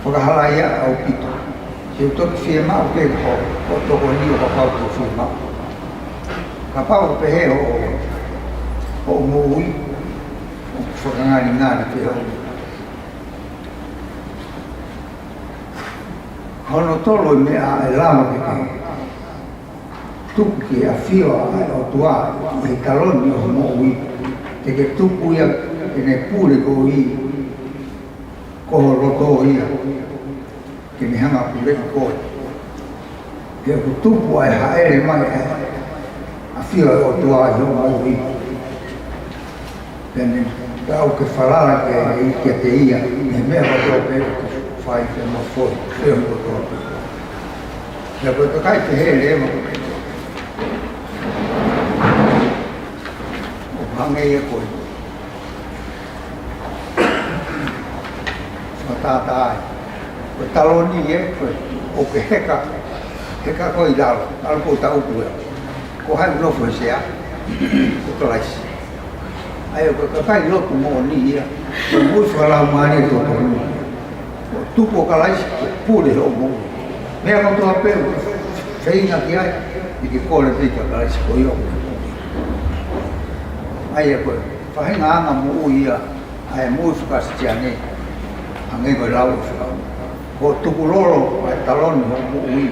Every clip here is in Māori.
whakahalaya au pito. Se utoki whia mau ke o toko ni o kapau ko whia mau. Kapau pe he o ngui, o whakangari ngāri pe o. Hono tolo me a e lama ke tuku ki a whia o tua i taloni o ngui. Te ke tuku ia e ne pūre ko i koho roto ia. Ke me hanga pure i koe. Ke ku tupu ai haere mai a whia o tua i o maui. Pene au ke whalala ke i kia te ia, me mea roto pe whai ke mawhoi, whia mo roto pe. Ia koe ka kai te here ema. O hange ia koe. Whatata ai. Koe taloni e koe, o ke heka koe i lalo, lalo ko ta upu e. Ko hai unofo e sea, ko tolaisi. Ai o ka kai loku mo ni ia, ko mui whakalau maani to tonu. O tupu o ka laisi, pūre ho mo. Mea katoa pe, whainga ki ai, i ki kore pika ka laisi ko i o. Ai e koe, whahinga anga mo ui ia, ai mui whakasitia ne, ange koe lau whakau. Ko tuku loro ai taloni ho mo ui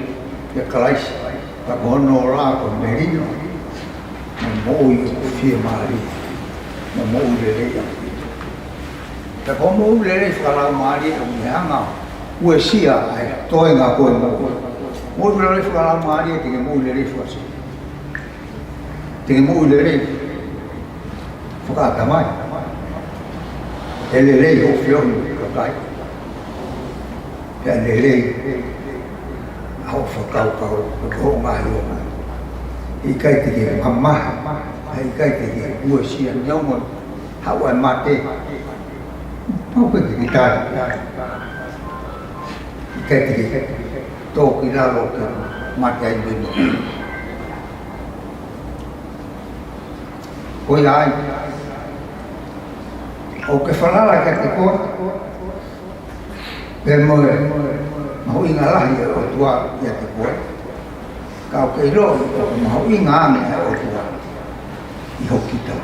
ia kalaisi. Ka kohono o rā ko merino, mo ui o whia maari, mo ui le rei. Ka ko mo ui le rei whakalau maari o mehanga ue sia ai toe ngā koe mo ui. Mo ui le rei whakalau maari e teke mo ui le rei whakasi. Teke mo ui le rei whakata mai. E le rei o whionu ka kai. Pea le rei hau whakau, ko ngahi o mai. I kai te ke mamaha, i kai te ke ua sia nyaunga, hau ai mate. Pau kai te ke tāri. I kai te ke tōki lalo ke mate ai bino. Koe ai, o ke whalala ka te koa, pe moe, mahu inga lahi o tua ia te koe. Ka o kei roa, mahu inga ame o tua i hokita.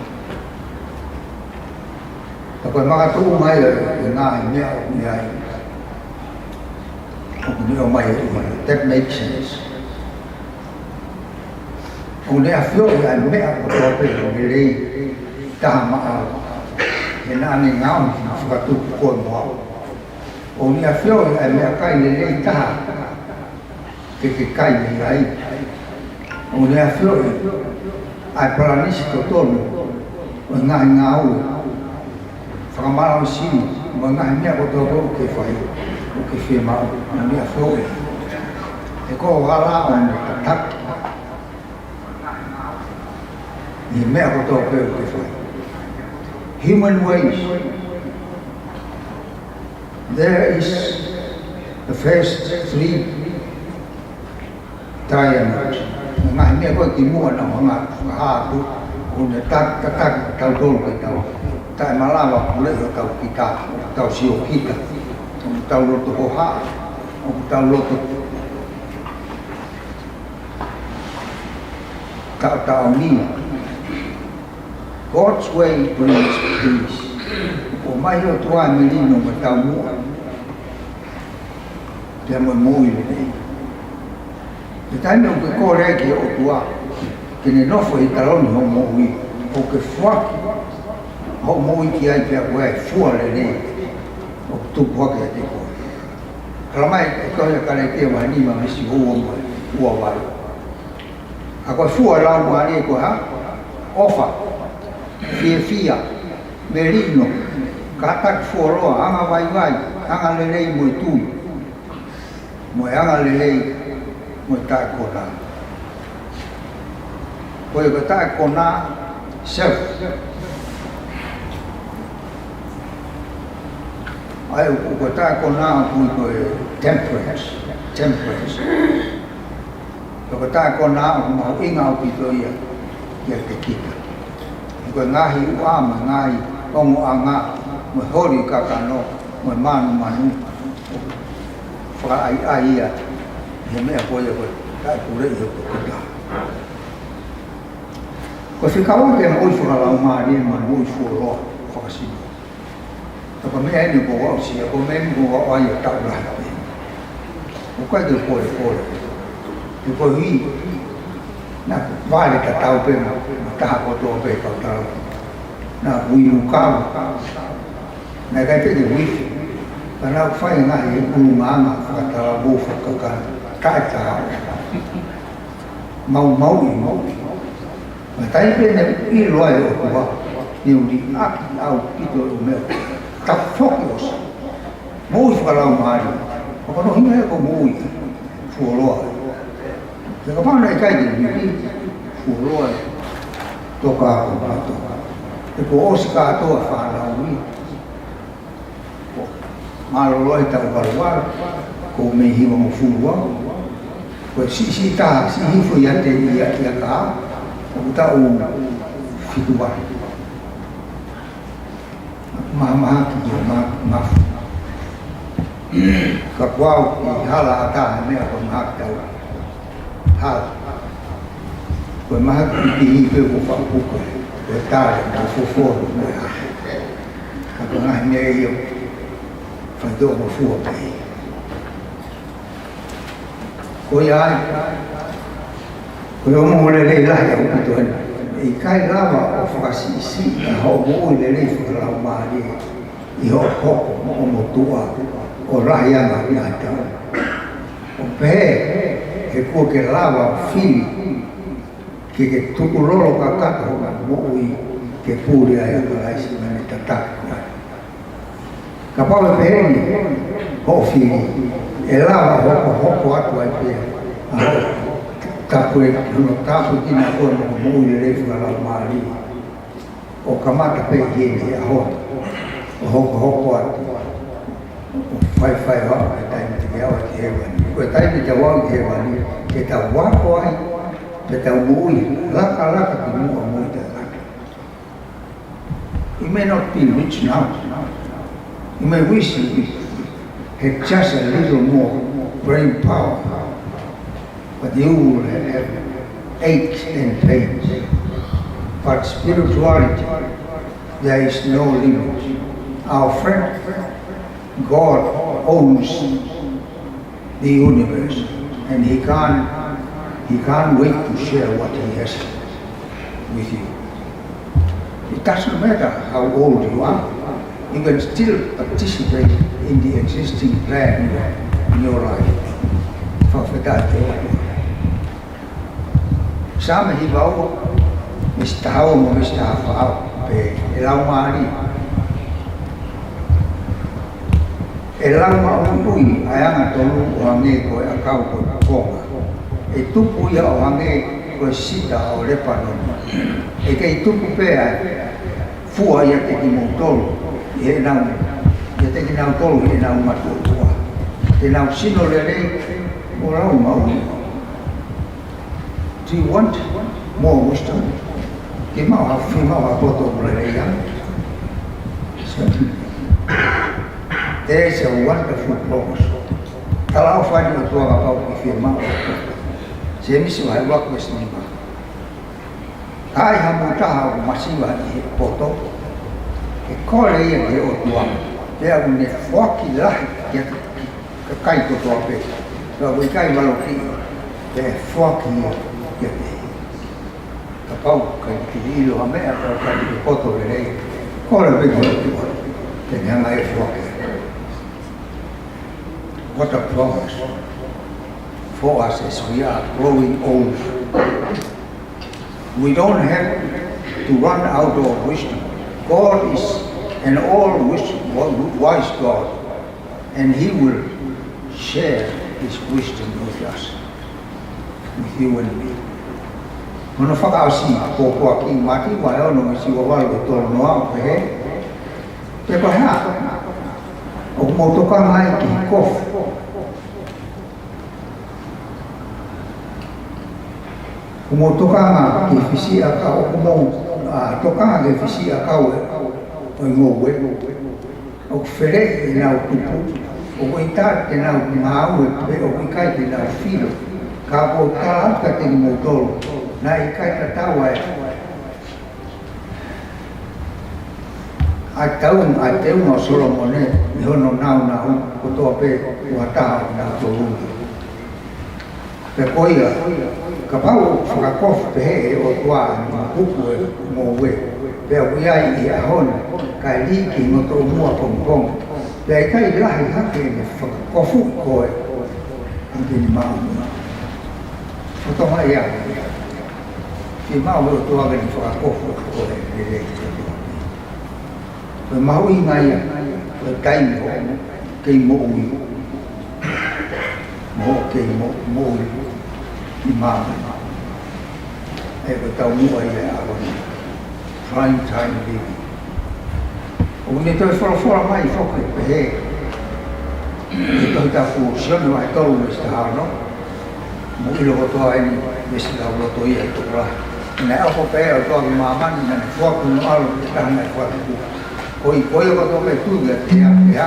Ka koe maka tuu mai e ngā i mea o mea i. O mea o mai e that makes sense. O nea whioi ai mea o tua pe o me rei taha maa. E nā ne ngāo ni whakatuku koe moa. O ni a whioi ai mea kai le rei taha ke kai ni ai. O ni a whioi ai paranisi to tonu o ngahi ngā ue. Whakamara o sini, o ngahi mea o tō ke whai o ke whia mau. O ni a whioi. E ko wala o ni tak. Ni mea o tō ke whai. Human ways. There is the first three diamonds. Ngahi mea koe ki mua na o ngā hātu o ne tak tau tolu ke tau. Tai malawa pule o tau kita, o tau sio kita, o tau loto ho haa, o tau loto tau ni. God's way brings peace. O mai o tua milino ma tau mua. Te mo mui le nei. Te taino ke kore ki o tua, ke ne nofo i taloni ho mui, o ke fuaki, ho mui ki ai pia koe fua le nei, o tupu hake a te koe. Kalamai e koe kare te wa ni ma misi hua mai, hua wai. A koe fua lau ma ni koe ha, ofa, fia, merino, katak fuoroa, anga vai, anga lelei mo i tui. Mo e anga lelei mo i tae kona. Ko e ka tae kona, self. Ai o ka tae kona kui ko e temperance. Ko ka tae kona o mahu inga o pito ia te kita. Ko ngahi uama, ngahi ongo anga, mo hori kakano, Mo manu fa ai ia he mea ko ia ko kai pure ia ko ta ko se kawa ke mo fu la ma ni ma mo fu lo fa si to ko mea ni ko wa si ko me ni ko wa ia ta la o ko de ko e ko hi na vale ka tau pe ma ta ko to pe ka ta na wi lu ka na kai pe de wi karena fai ngai kulunga kata bu fakakan kata mau matai pe ne I loai o kuwa ni udi aki au ito o meu ta focus mu falau mai ko no hinga ko mu fu loai ke ka pana kai ni fu loai to ka ko to ko osika to fa na ui maloloi tau karuar ko me hiwa mo fulua ko si ta si hifu ya te ia ka ko ta u fitua ma ki ma ka kwao ki hala ata me ko ma tau ha ko ma ki pe ko fa ko ko ta ko fo ka ko na me yo phải do một phù hợp này cô ai cô mua lấy lại ở cái tuần thì cái lá vào phải xí họ mua lấy phải làm mà đi họ một tua ở lại nhà nhà cháu bé cái cô cái lá vào phi cái thuốc lô cả các họ mua cái phù đi ai cái lại xí mà người ta kapau peheni ho fili elava ho atu ai pe tapu no tapu kina ko mo ile fala mali o kamata pe yeni ho atu fai ho tai te ya ke hewan ko tai te wa ke hewan ke ta wa ko ai te ta mui la ki mu te it may not be rich now. You may wish you had just a little more brain power, but you will have aches and pains. But spirituality, there is no limit. Our friend, God owns the universe, and He can't wait to share what He has with you. It doesn't matter how old you are. You can still participate in the existing plan in your life. Sama hibaw, mistahaw mo mistahaw, elaw mali. Elaw maunduy, ayang atolu uhangi ko akaw ko konga. Itupu ya uhangi ko sita o lepanon. Eka itupu pea, fuwa ya tekimotolo. Ye nau te nau tolu ye nau matua te nau sino lele o rau mau. Do you want more wisdom? Ke mau hafi mau hapoto lele ya. There is a wonderful promise. Kalau fadi o tua kau ki mau. Se misi wa wak wes ni ma. Ai hamuta masiwa ni poto. E kore ia ke o tua, te au ne whaki lahi ke kai ko toa pe. Ka wai kai walo ki, te whaki ia ke te. Ka pau kai ki ilo ha mea, ka kai ki poto le rei. Kore pe ko tua, te neanga e whaki. What a promise for us as we are growing old. We don't have to run out of wisdom. God is an all-wise God, and He will share His wisdom with us, with you and me. Ono whakaosi ko ki mati wa ono si wa walo tolo noa pehe. Te ko hea. O mo toka mai ki kof. O mo toka nga ki fisi aka o mo toka nga ki fisi aka o ngo we. o fere e nau tupu, o ita te nau ngau e o ikai te nau filo, ka o ta aka te ni motoro, na ikai ta tawa e. A taun a te unga Solomone, i hono nau na hu, ko toa pe ua taha o nau torunga. Pe koia, ka pau whakakofu pe he e o tua ni mahuku e mō we, pe a wiai i a hona, ka e liki no tō mua pongpong, pe a kai lahi hake e whakakofu koe, anke ni maunga. O tonga ia, ki mau o tua gani whakakofu koe e le Pe mau i ngai pe taimi o kei mo ui. Mo kei mo ui i māma. E pe tau mua i e awani. Prime time living. O ne toi whara mai whoke pe he. E toi ta fu sione mai tolu me sta hano. Mo ilo kotoa eni mesi lau loto ia i tōra. Nē ako pe e o toa ki māmani nane whaku no alo ki tahana e whaku kua. Koi o kato kai tūga te hea,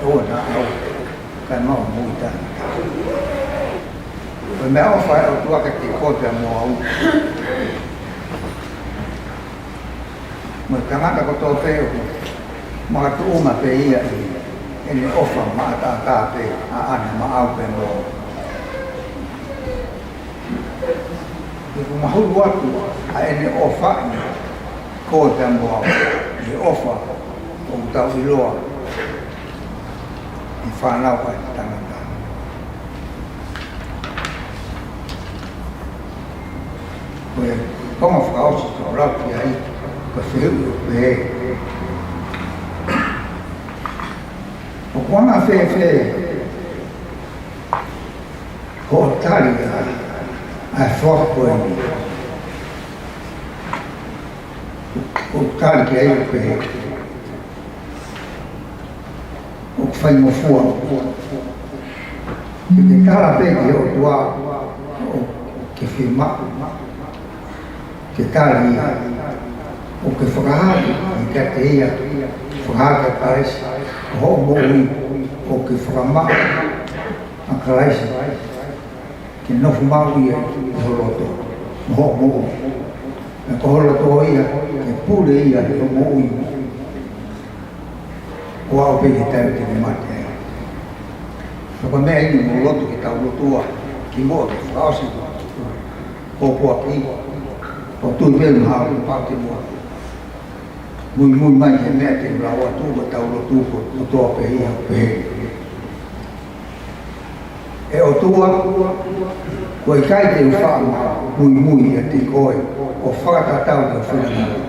o na au, kai mau mui tana. Koe mea o whae au tuaka te kōpea mua au. Moi tangata koto peo, maa tu uma pe ia i, ene ofa maa tā pe, a ana maa au pe mua. Iku mahuru atu, a ene ofa ni, kōpea mua au. I ofa o tau i loa i whanau kai tangata. Koe konga whakaosi tō rauki ai, ka whihui o pehe. O kuanga whewhe, ko o tari a whakakoe ni. O tari ki ai o pehe. O whai mo fua. Ki te tara peke o tua o ke whimaku. Ke tari ia. O ke whakahaki i ka te ia. Whakahaki paraisi. O ho mōi o ke whakamaku a karaisi. Ke nofu mau ia i horoto. O ho mōi. Na koholo tō ia, ke pūre ia o mō ui. O au peke tau te me mate ai. Naka mea ini mō loto ki tau lotua, ki mua ke whaosi, kōpua ki, o tui pēru hao ki pāu te mua. Mui mai he mea te uraua tūka tau lotu ko toa pehi au pehe. E o tua, ko i kai te uwha mui a te koe, o whakatatau te whenanga.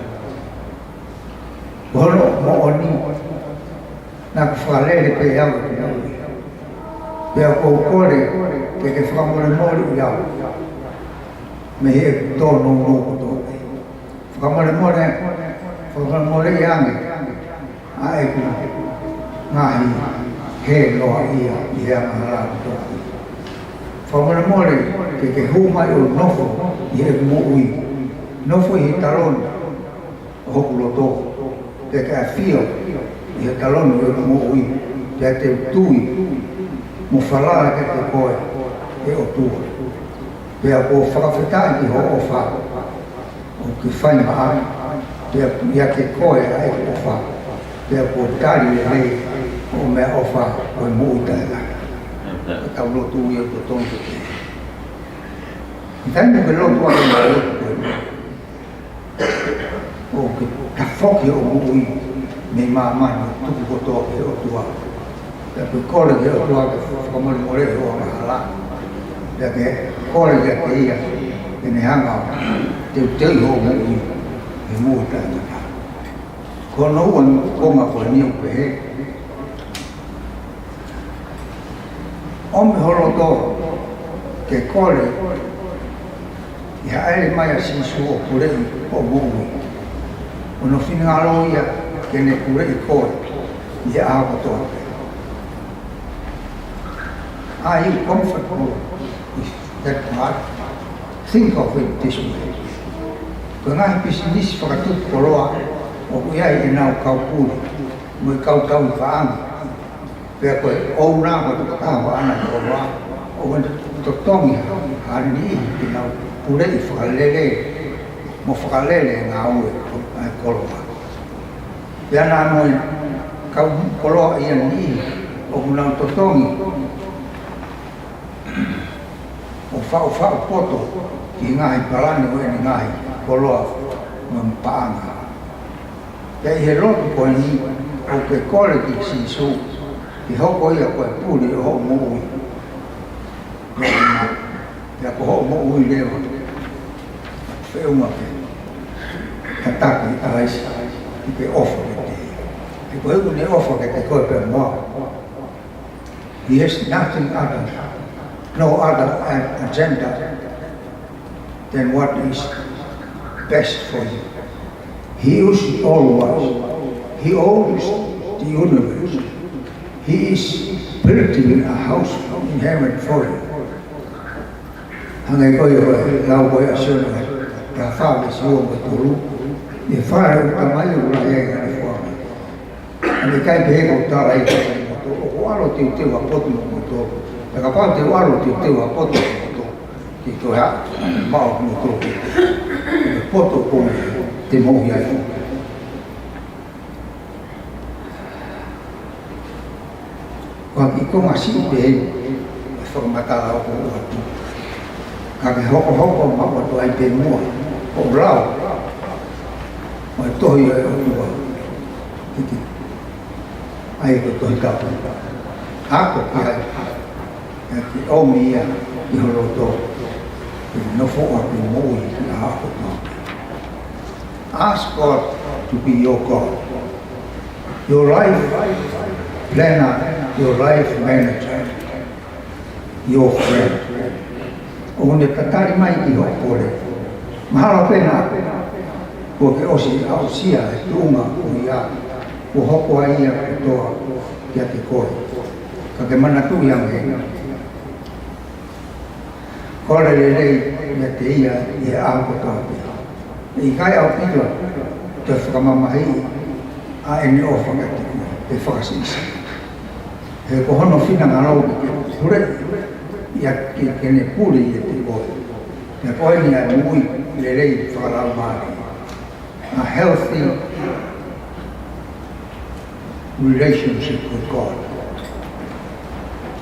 Hono mo o ni, nā ku whakarere pe au te nui. Pea kou kore, ke whakamore mori i au. Me he tōno nōko tōne. Whakamore mori i ange, a e ku ngāhi he loa ia i hea maharau tōne. Whamara more ke hūmai o nofo i he mo ui. Nofo i he taronu o hoku loto. Te ka whio i he taronu i he mo ui. Te te tui mo whalara ke te koe e o tua. Pea ko whakawhetai ki ho o wha. O ki whai maari. Pea ia ke koe a e o wha. Pea ko tari e rei o mea o wha o e mo ui tae tau lotu i o tōngu te. I taimo ke lotu ake ma lotu koe. O ke tawhoki o mui me māmani o tuku kotoa ke o tua. Pea ke kore ke o tua ke whakamori more o mahala. Pea ke kore ke te ia e ne hanga te tei ho mui e mui tāngata. Ko no ua konga koe ni o pehe. Ome horo tō, ke kore, i haere mai a sisu o kurei o mōui. O no whinangaro ia, ke ne kurei kore, i a hako tō. Are you comfortable with that part? Think of it this way. Ko ngahi pisi nisi whakatuku koroa, o kuiai e nau kaupuri. mới câu tông phá về cái ô na mà tụi ta hóa là ô hóa ô mình tụi tông hàn ní thì nào phụ đấy phải lê một phải lê ngáo rồi cô lo bây giờ mình câu cô lo yên ní ông nào tụi tông phao poto ki ngai palani o ni ngai koloa mampanga ya he ro ko ni o ke kole ki si su ki ho ko ya ko puli ho mo ui ya ko ho mo ui le o fe uma ke ta ki ai ki ke ofo ke ko ko ne ofo ke ko pe mo he has nothing other no other agenda than what is best for you. He is always, he owns the universe. He is building a house in heaven for you. Hangay ko yung lawa yung asyon na kafa is yung matulog. Di fara yung kamay yung raya yung reforma. Ang ikay behekong taray ka sa matulog. Kung ano tiw-tiw apot mo matulog. Nakapang tiwaro tiw-tiw apot mo matulog. Dito ha, maot mo matulog. Poto kung timong yayo. Kung ikaw masipin, basta matalaw ko ito. Kaya hoko-hoko mapato ay pinmuha. O lao. O ito yung iba. Ay ito ikaw. Ako kaya. Kaya omiya. Iholoto. Pinofo at pinmuhi. Ako ito. Ask God to be your God. Your life planner, your life manager, your friend. Kung nagtatari may ihopore, mahalo pena, porque osi ausia tunga kuya, kuhoko iya kutoa yati koi, kagemana tu yang he. Kore lele yati iya ia angko tapi. Ikai au pito, te whakamamahi a ene o whakatiku, e whakasisa. He kohono whina ngarau ki hure, ia ki kene puri e te koe. Ia koe ni a mui lerei whakarau maari. A healthy relationship with God.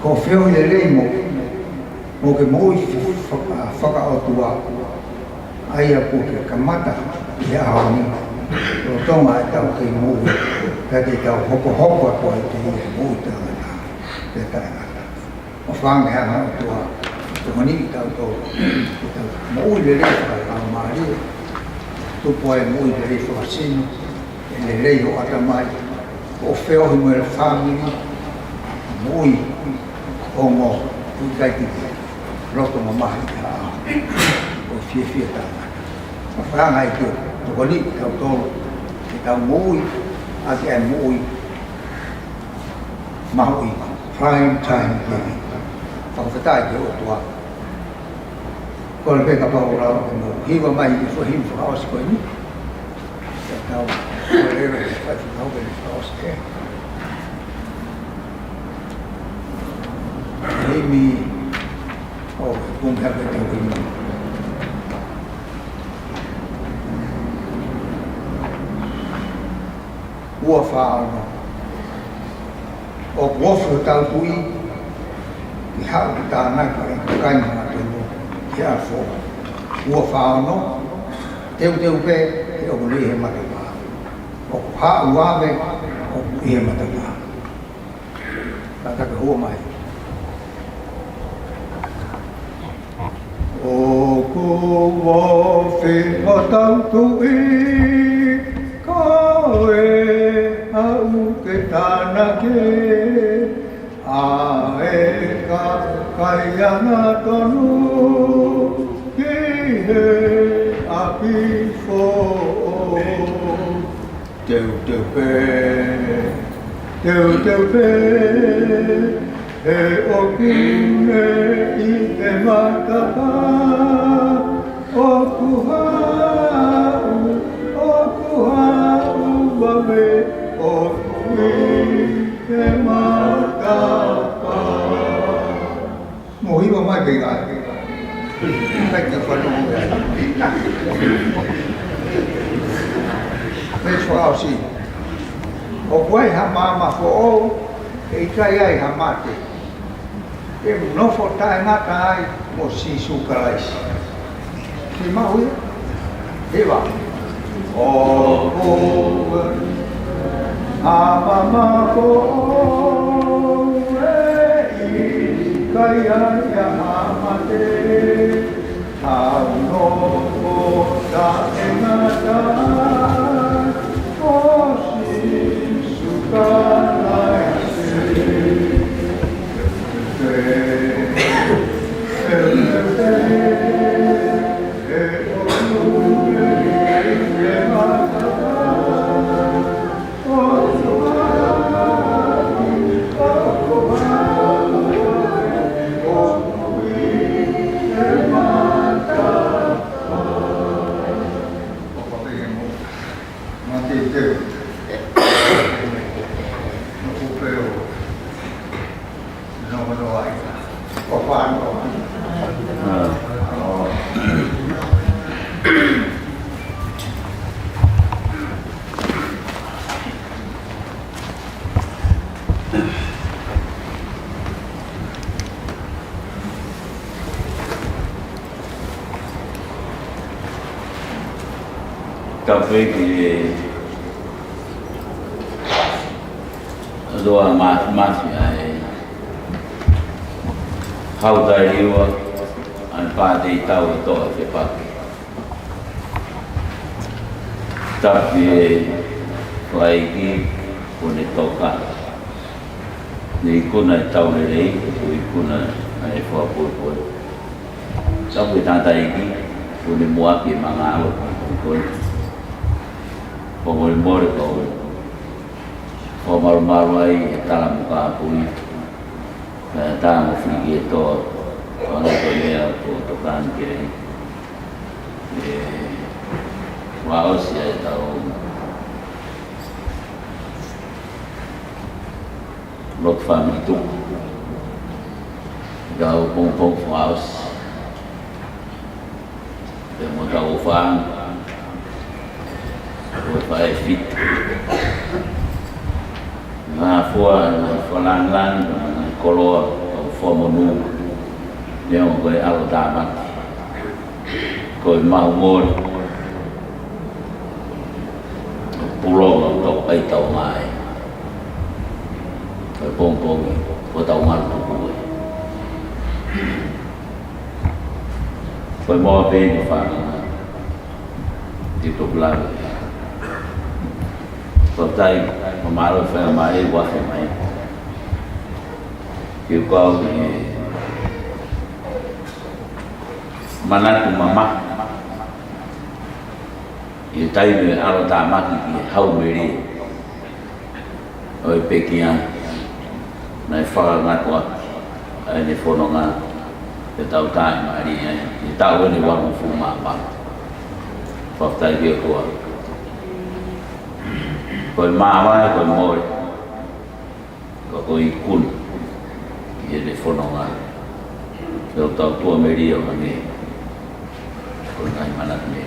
Ko whio lerei mo ke mui whakaotua. Aia puke kamata i aoni o tonga e tau kei mui ka te tau hoko ko e te ia mui tangata te tangata o whange hanga o tua tungani i tau tau mui le rei whakau maari tupo e mui le rei whakasino e le rei o atamai o whiohi mo e whamiri mui o ngō i kai tiki roto ma mahi ka o fie tanga. Whanga i tio, toko ni tau tolo, i tau mui, a te ai mui, mahu i prime time giving. Whakawhatai te o tua. Kore peka pao rao ke mo, hiwa mai i whahim whakaos koe ni. Te tau, kore rewe i whakau ke ni whakaos ke. Himi, o, kumheke te himi. Ua whaano. O kuofu tau tui, ki hau ki tānaka e kainga tenu, ki a fō. Ua whaano, teu pe, e o li he mataka. O ku hau wawe, o ku i he mataka. Tātaka hua mai. O ku wawhi o tau tui, koe au ke tānake, a e ka kaiana tonu, ki he api fō. Teu pe, e o kine i te matapa, o kuhau, Wame o Mỗi một mai bị lại cách được phân luôn rồi mấy số áo xì ở quay hàm mà phố cái trai ai hàm mặt cái nó phụ tai ngắt tai một xì su cái thì mau ấy thế bảo ô ama phố kaya yamate no da enata oshi sukanai Kafe ki doa mas ai hau dai iwa an pa dei tau to se pa tapi lagi pune toka ni kuna tau nei kuna ai fo po sau khi ta dai ki pune mua ki manga ko Pemulmul kau, pemulmul ai dalam muka pun, dalam fikir itu orang tuanya tukang kiri, wow saya tahu, lot fam itu, jauh pung wow, demo tahu fam. Phải fit và phua lan color formonu đeo với alotama rồi màu môn pulo tộc ấy tàu mai rồi bông của tàu ngan của người rồi mò bên phải tiếp tục làm Pertai pemalu family buat family. Kau ni mana tu mama? Itai ni alat tamak ni hau beri. Oi pekian, nai faham ngatwa, ni fononga, tahu tai mari ni tahu ni warung fuma apa. Pertai dia kuat. Coi ma vai coi mồi có coi cun ये देखो ना तो tua media kami con ai manat ni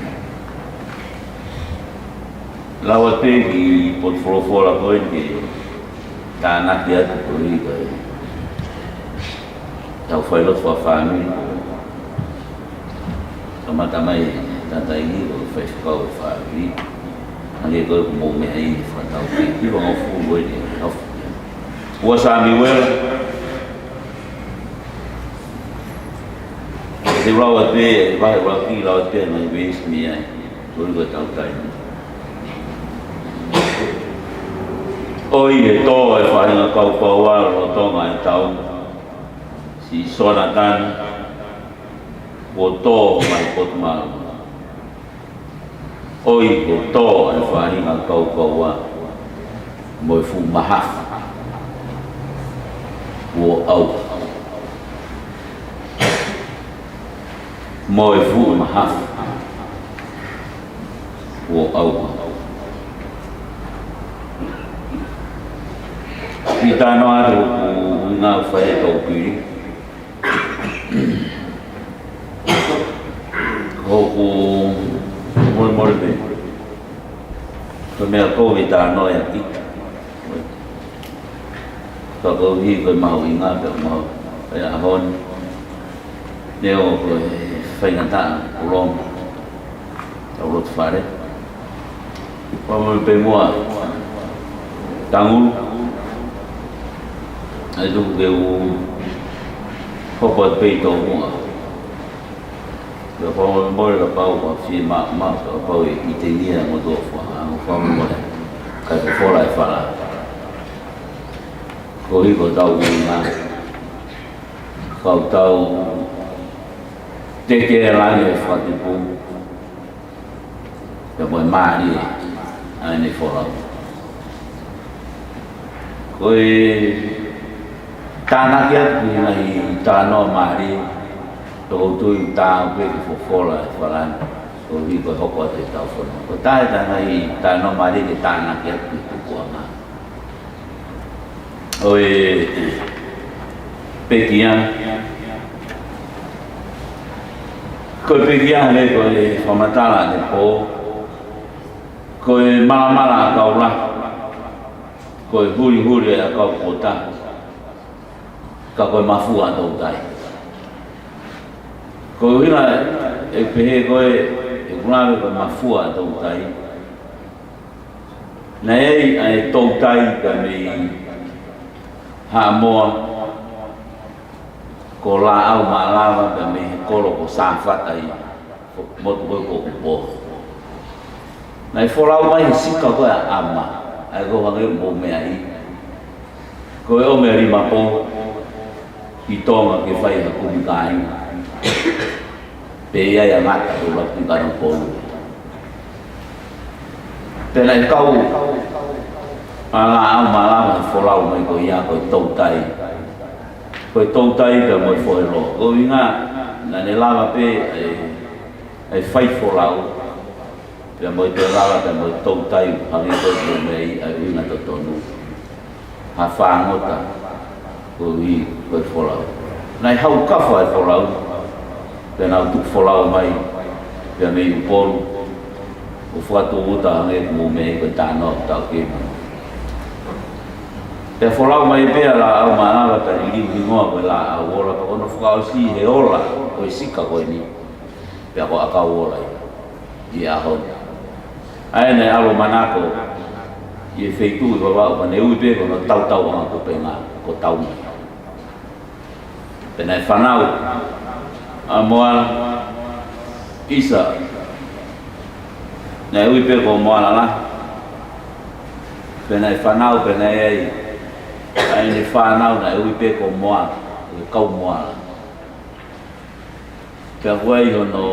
lawat pergi portfolio la coi ni tanah dia tu ni coi tahu file lot family sama-sama tanta ini kalau festival family Nanti kau mau main fatau ni, bang aku buat ni. Puasa miwel, si rawat be, bahaya lagi rawat be nak bes ni ay, tu kau tahu tak? Oi, itu faham kau awal, atau ngai tahu si sonatan, foto mai foto mal. Oi to al fahing al kau wa moi fu mahaf wo au moi fu mahaf wo au kita no atu nga fai to piri ko mo be to me ko kita no ya ki to ko hi ko mau nga be mau ya hon neo ko fai ngata ulom tawot fare pa mo be mo tangu ai du ke u hopot pe to mo lo pa mo lo pa o fi ma pa o i te ni mo do fa mo ka fo la fa la ko i ko tau na ka tau te ke la ni fa ti pu ke mo ma ni ai ni fo la koi tanah kia ni tanah mari to tu ta pe fo fola falan ko ri ko hoko te ta fo ko ta tanah mari ke tanah kia tu ko ma oi pekian ko pekian le ko fomatala ne po ko mala ka ula ko huri ka kota ka ko mafu ando dai ko ina e pehe ko e grave ko mafu ando dai nei ai to dai ka me ha mo ko la au malava ka me ko lo ko sanfat ai mo ko ko nei fola mai sika ko ama ai ko wangi mo me ai ko o me ri mapo i tonga ke fai ha ku kai pe ia ya mata ko la ku ka no ko te lai kau ala au mala fo la mai ko ia ko to tai ka mo fo lo ko inga na ne lava pe ai fai fo la pe mo te lava te mo to tai ha ni ko mai ai inga to tonu ha fa ngota ko i ko fola nai hau ka fa fola pe na tu fola mai pe me pol o fa tu uta ne mo me ko ta no ta ke pe fola mai pe la au mana ta ri ni ngo ko la a wola ko no fa si he ola ko sika ko ni pe ko aka wola ia ho ai ne alo manako ye feitu ko ba ne u pe ko no tau ko pe nga ko tau pena fanau amoal isa na u pe ko moala la pena fanau pena ai ni fanau na u pe ko moa ko moala ka wai no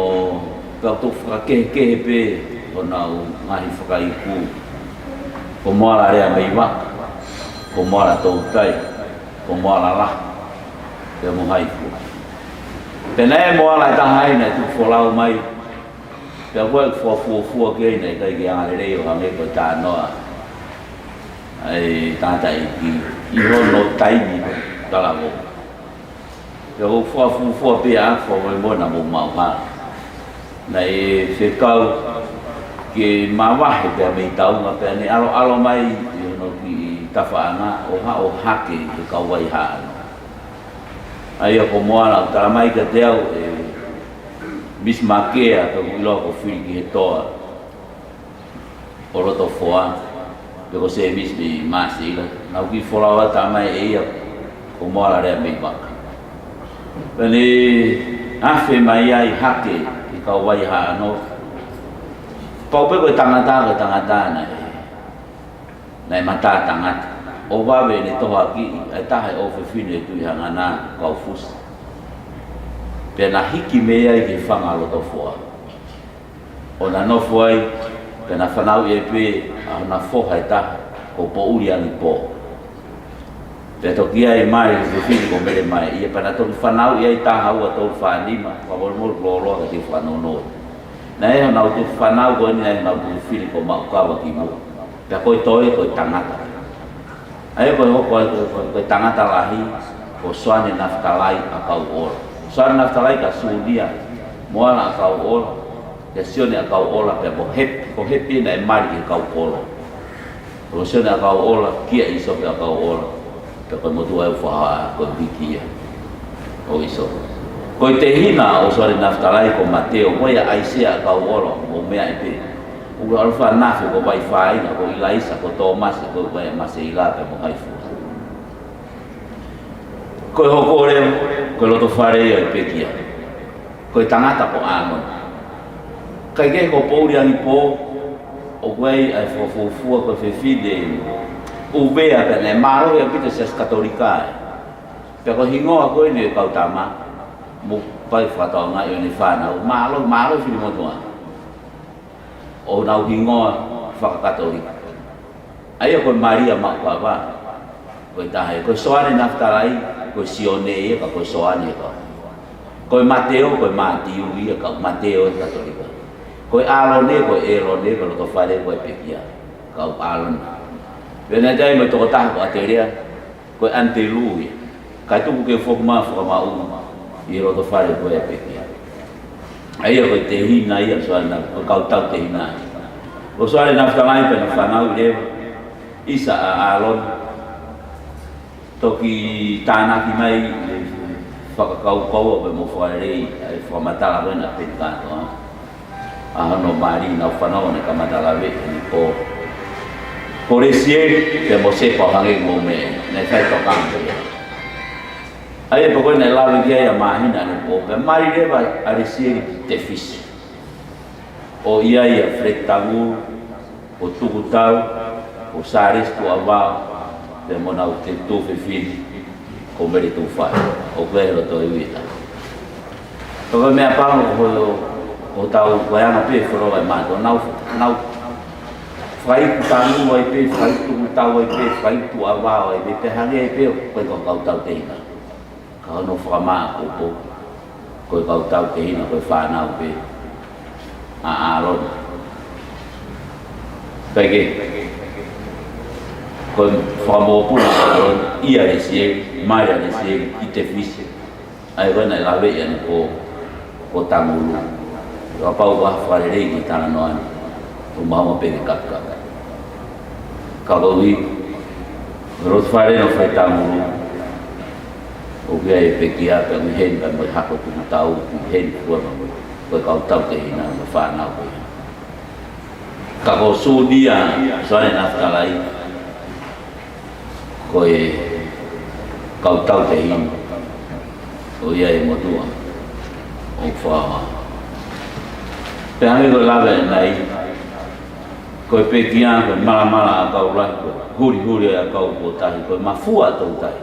ka to fra ke pe ona ngai fra iku ko moala re mai wa ko moala to tai ko moala la te mo hai fu pena mo la ta hai na tu fo la mai te wo fu ke nei kai ke ale re yo ame ko ta no ai ta tai ki i no tai ni ta la mo te wo fu pe a fo mo na mo ma ha nei se kau ke ma wa he te me tau ma pe ni alo mai no ki ta fa na o ha ke ka wai ha ai ko moala ta mai ka teo bismakea to lo ko fil ki to oro to foa de ko se bis bi masila na ki fola ta mai ko moala re me ba bani afe mai ai hake ki ka wai ha no pau pe ko tangata na mata tangata o va bene to aki ai ta hai o fine tu hanga na ka fus pe na hiki me ai ke fanga lo to foa ona no foi pe na fanau e pe na fo hai ta ko po uri ani po pe to kia e mai ke fine ko mele mai e pa na to fanau e ta ha o to fa ni ma pa mo lo ka ti fa no na e na to fanau ko ni na to fine ko ma ka wa ki mo pe ko to e ko tangata Ai ko tangata lahi ko soane naftalai akau ola. Soane naftalai ka sudia moala akau ola. Ya sione akau ola pe ko happy na mari akau ola. Ko sione akau ola kia iso pe akau ola. Pe ko mo tua fa ko bikia. O iso. Ko te hina o soane naftalai ko Mateo mo ya Aisea akau ola mo mea ipe. O alfa nafe ko vai fai na ko Ilaisa ko Thomas ko vai maseila pe mo haifu. Ko hoko re ko loto fare ia pekia. Ko tangata ko amon. Kai ke ko pouri ani po o vai ai fo ko fe fide o vea pe le malo e pite se katolika. Pe ko hingo ko ni ka utama mo pai fata nga yo ni fana malo fi mo toa. O nau hingo fa katolika. Ayo ko Maria ma ba. Ko tahe ko soane naftalai ko sione ka ko soane ka. Ko Mateo ko Matiu ia ka Mateo katolika. Ko alone ko erone ko to fare ko pekia ka alon vena dai mo to ta ko ateria ko antelu ka tu ke forma i ro to fare ko pekia ai ko te hina ia so na ko ka ta te hina o so ale na fta mai pe na fana ide isa alon to ki tana ki mai fa ka ko mo fare ai formata la bona pe ka to no mari na whanau ne kamatalawe ni po Poresie ke mo se pa hange mo me ne fai to kampe ai po ko ne lawe dia ya mahina ne po pe mari re ba aresie te fis o ia frektagu o tukutau o saris tu ava te mo na te tu fe fin ko meri tu fa o vero to evita to me apa o tau wayana pe foro vai mato nau fai tangu vai pe fai tu tau vai pe fai tu ava vai pe hange pe ko kau tau teina ka no fama ko kau tau teina ko fa nau pe alon pege ko famo pula alon ia ese mai ese ite fisi ai vai na lave ya ko tamulu apa ubah fare ni tanah noan umama pe kakak kalau wi rot fare no fai tamu o ge pe kia pe hen kan hak ko tu tau hen ko kau tau ke hina fa na ko kalau sudia soalnya naftalai ko kau tau ke hina o ia e motua o fa Pehangi ko lawe nai ko pekia ko mala kau lah ko huri kau botahi ko mafua tau tai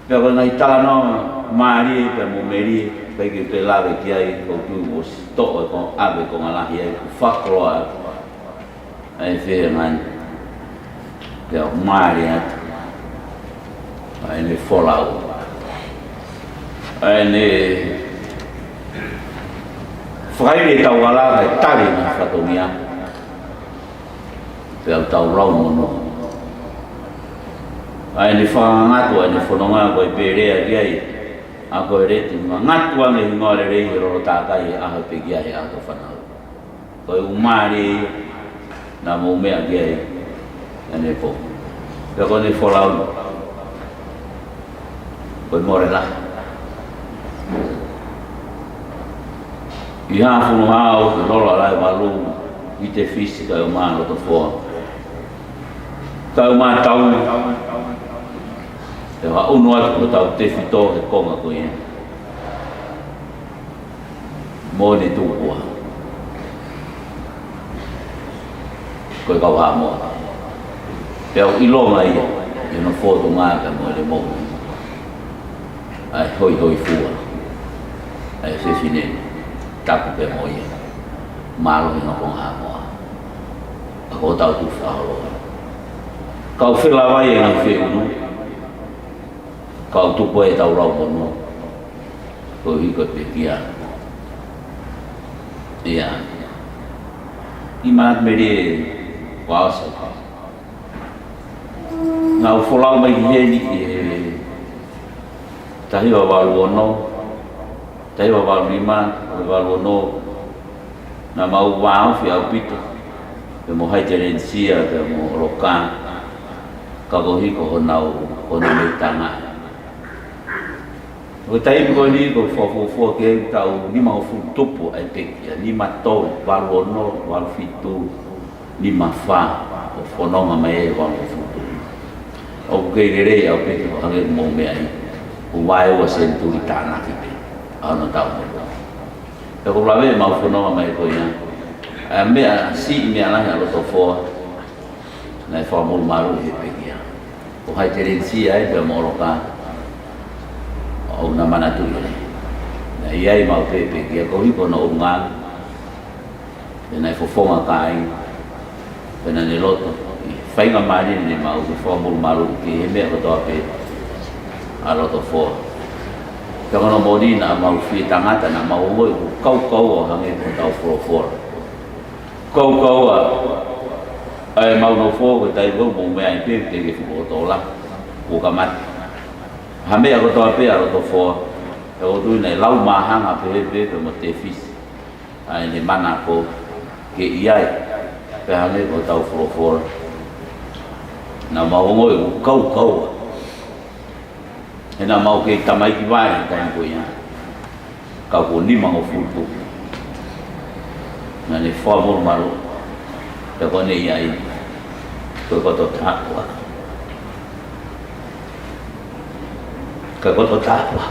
pe ko nai talano mari pe mo meri pe ki pe lawe kiai ko tu mo sto ko ave ko ngalahi ai ko fakro ai fe man pe mari ai ne folau ai ne Friday tau wala tari na fatomia pel tau rau mono ai ni fa ngatu ai ni fononga ko pere ai ako reti ngatu ane ngore re ro ta kai a pe gia ya to fana ko umari na mo me ai ane po ko ni folau ko morela Ia funu hao rola lai malu ite fisika o malo to fo. Tau ma tau. Te wa unu atu tau te fito e konga ko ia. Mo ni tu kwa. Ko ka wa mo. Te o ilonga ia. Ia no fo to ma ka mo le mo. Ai hoi fua. Ai se fine. Tapu pe moye malo no con agua ako tau tu falo kau fila vai en fe no kau tu poe tau rau no ko hi ko pe kia ia imat meri wasa ngau folau mai heli tahi wa waluono tahi wa walima waluono na mau wao fi au pito pe mo hai terensia pe mo roka ka gohi ko honau ona me tanga o tai ko ni ko fo ke tau ni mau fu tupu ai pe ni mato waluono wal fitu ni mafa o fononga mai wa fu o ke rere au pe ko hange mo me ai o vai o senturi tana ki pe ano tau mo e ko lave mau fononga mai ko ia a me si me ala ya lo to fo na fo mo maru he pe ia o hai terensi ai pe mo roka o na mana tu na ia mau pe ia ko hi ko no unga na fo fo ma kai pena ne loto fai nga mari ni mau fo mo maru ki me ko to pe a lo to fo ka no modi na mau fi tangata na mau mo kau o hange ko tau fo kau ai mau no fo ko tai bo mo me ai pe ke fo to la ko ka mat ha me ko to pe a lo to fo o tu nei lau ma hanga pe mo te fis ai ne mana ko ke iai pe hange ko tau fo na mau ngoi kau na mau ke tamai ki vai ka ko ia ka ko ni mau futu na ne fo mo maru te ko ne ia ko to takwa ka ko to takwa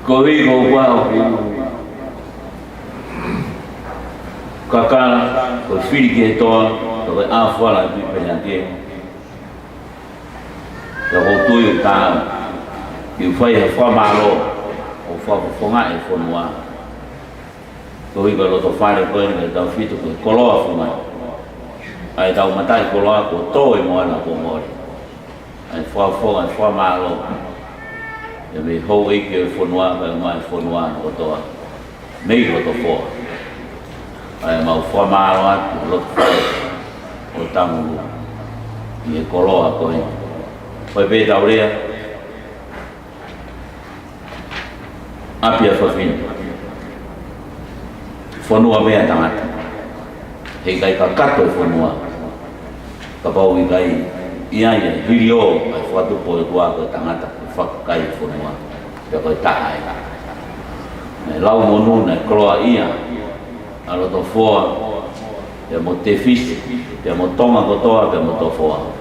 ko ri ko wa ka ko fili ke to a fo la bi pe ya ko tu yu ta yu fai fa ma lo o fa fo nga e fo noa to i lo to fa le ko ni da fitu ko lo fu ma ai da ma tai ko lo ko to i mo na ko mo ai fa ma lo ya me ho i ke fo noa ba ma fo noa ko to nei lo to fo ai ma fa ma lo o tamu ni ko lo ko ni poi pe tau rea apia fafin fonua mea tangata hei kai ka kato fonua ka pau i kai ia hirio ai whatu po e kua ko tangata whakakai fonua pia koe taha e lau monu nei kroa ia alo to foa pia mo te fisi pia mo tonga kotoa pia mo to foa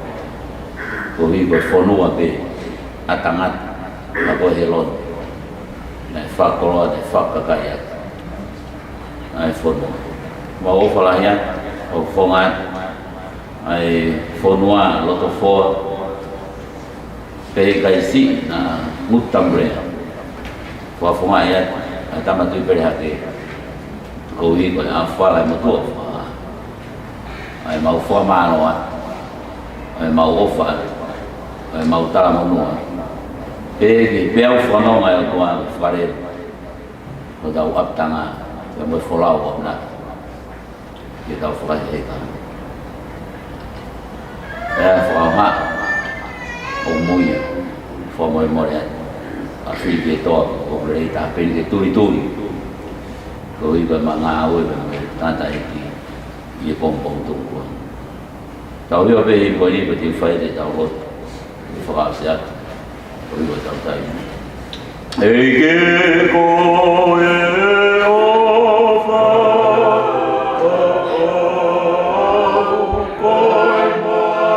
ko hi ko fonua pe atangat ako helon na fa ko de fa ka kaya ai fonua ma o fala ya o fonga ai fonua lo to fo pe kai si na mutambre wa fonga ya tama tu pe ha ke ko hi ko a fala mo to ai ma o fo ma no ai ma o fa ai mau tala mo ke bel fono ngai ko fare ko da up tanga ya mo folau ko na ke da fora he ka fo ha o moi fo mo ya a fi ke to o re ta pe ke tu ko i ba manga o ta ta ki pom tu ko tao yo be ko ni be ti fai de tao lo frase oi o tau tai e ke ko e o fa ko mo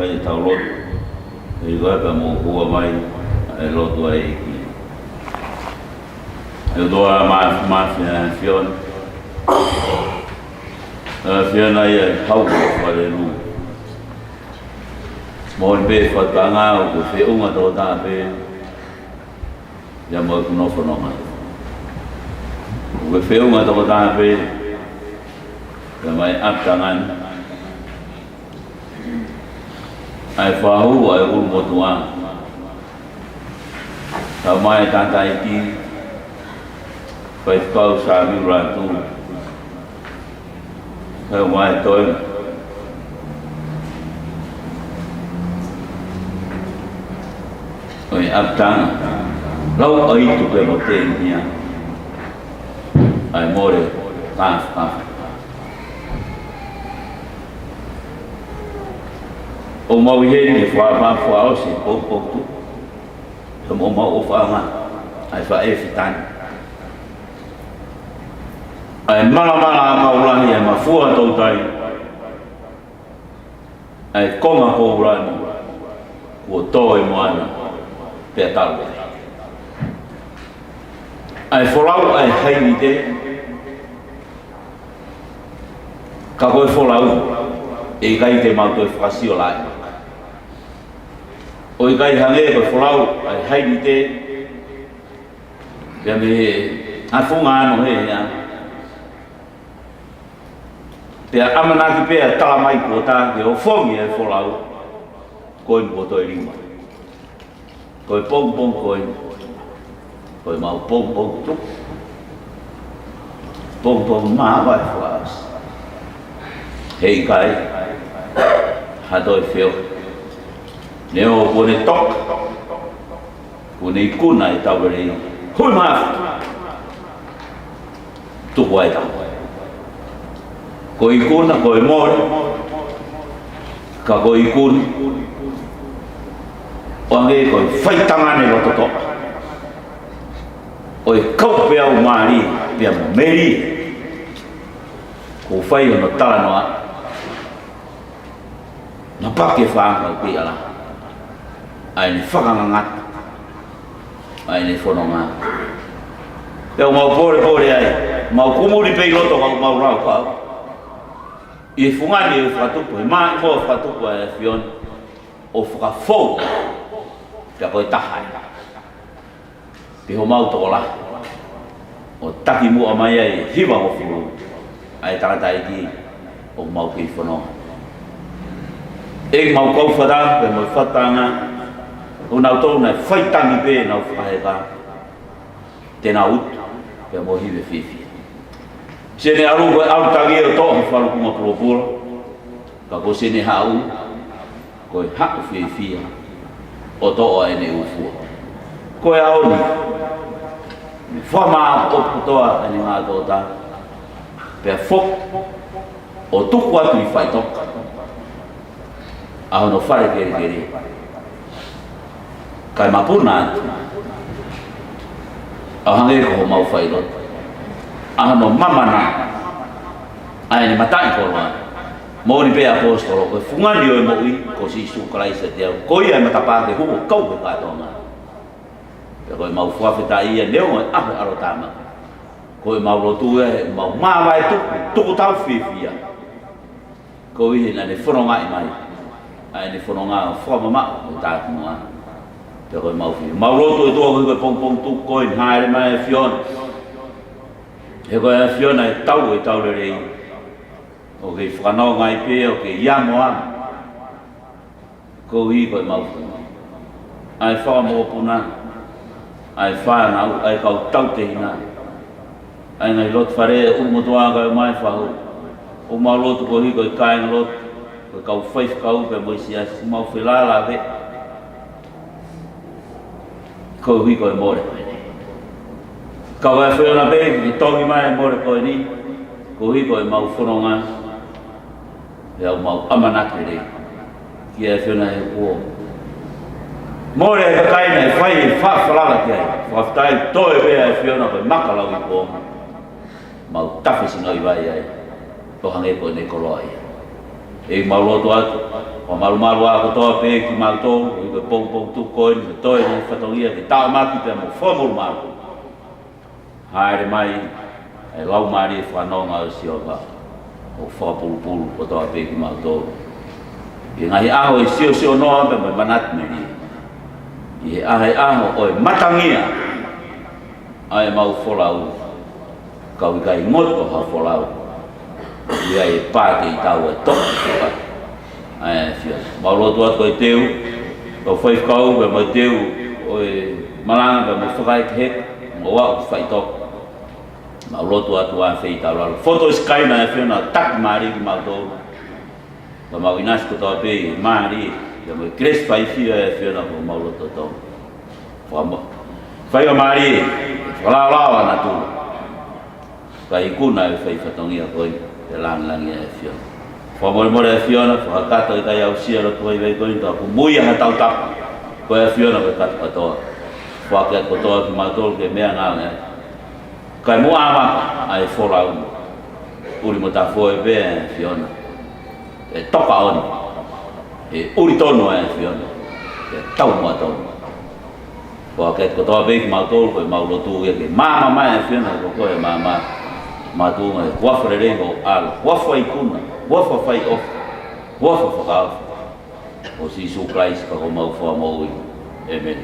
vai tau lot e vai pa mo hua mai e lot ai e doa ma fion fion ai hau ko le lu mo be fa tanga o fe unga do ta be ya mo no fono ma o fe unga do ta be ka mai ap tangan ai fa hu ai un mo tua ta mai ta tai ki phải câu sa mi ra tu theo ngoài tôi rồi áp trắng lâu ấy tụi tôi một tiền nha ai mua được ta ông mau hết thì phá ó sẽ bố tu thì ông mau phá mà ai phải tan ai mala maulani ya mafua tautai ai konga koulani wo toi moana pe tau ai folau ai hainite ka koe folau e kai te mau toi frasio lai o i kai hange koe folau ai hainite ya me afunga no he ya te amana ki pe tala mai ko ta ke o fongi e folau ko mo to ringa ko pong ko mau pong tu pong ma vai flas hei kai ha doi fio neo ko ne tok ko ne kunai ta bere hui ma tu wai ta ko ikun ko mor ka ko ikun wange ko fai tangane lo to oi kau pe au mari pe meri ko fai no tala no na pa ke fa ka pe ala ai ni fa ngat ai ni fononga pe mau pore ai mau kumuri pe lo to mau rau ka e funga ni fatu po ma ko fatu po fion o fuka fo ya ko tahai pe ho mau to la o taki mu amaya e hiwa o fu ai ta ta ki o mau ki fono e mau ko fada pe mo fatanga o na to na fai tangi pe na fai ka te na ut pe mo hiwe fifi sene alu ko au tagi o to falu kuma propor ka ko sene hau ko ha fi fi o to o ene ufu ko au ni forma o to ani ma to ta pe fo o tu kwa tu fai to a no fare che kai mapuna a hange ko mau fai lo ano mamana ai ni matai ko ma mo ni pe apostolo ko fungani o mo i ko si su kalai se dia ko ia mata pa ke hu ko ka to ma ko mau fu afeta ia neo a arotama ko mau lo tu e mau ma vai tu tau fifia ko i na ne fononga i mai ai ne fononga fo ma ta ma ko mau fi mau lo tu ko pong tu ko in hai mai fion e ko a fiona e tau le o ke whanau ngai pe o ke iamoa ko hi ko mau ai wha mo puna ai wha na ai kau tau te hina ai ngai lot whare mo toa ka mai whau o mau lot ko hi ko kai lot ko kau whaif kau pe mo sia mau whilala ve ko hi ko mo kau e whiona pe ki tongi mai mo ko ni ko hi ko mau whanonga ya mau amanake le ki e whiona e ko mo le kai nei fai fa fala ki fa tai to e be e whiona ko makala ki ko mau tafe sino i vai ai to hange ko ne ko loi e mauloto atu o malu ako toa pe ki malto o i pong tu koin toi ni fatongia ki tau maki pe mo fomul malu haere mai e lau mari whanonga o sioga o whapulupulu o toa pe ki malto i ngahi aho i sio noa pe mai manat meri i he aho o e matangia ai mau wholau kau i kai ngoto ha wholau ia e pāke i tau e toka ai fia mauloto atu koe teu o whaifkau pe mai teu o e malanga pe mai whakai hek mo wau whaitok mauloto atu a whai tau lalo foto skaina e whiona tak maari ki mautou pa mau inas ko tau pe maari pe mai kres whai fia e whiona po mauloto tau whai o maari whalalawa na tu kai kuna e whai whatongia koe e langi e whiona whamore e whiona whakata i kai au sia lo tuai vei koe ta ku muia ha tau tapa koe e whiona koe kata katoa whakia kotoa ki mautou ke mea ngā ngā kai mua amaka ai wholau uri mo ta whoe pe e whiona e toka oni e uri tono e whiona e tau mua tono whakia kotoa pe ki mautou koe maulotu ke mama mai e whiona koe e mama matunga e whawhare rengo ala whawhai kuna whawhai off whawhai o si Isu Christ ka ko mau whamau amen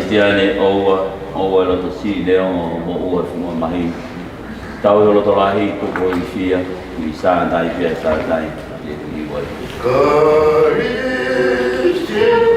Kristiane oua lo to si leo mo ua fuma mahi tau lo to lahi ko ko ifia i sa dai pia sa dai i wai Kristiane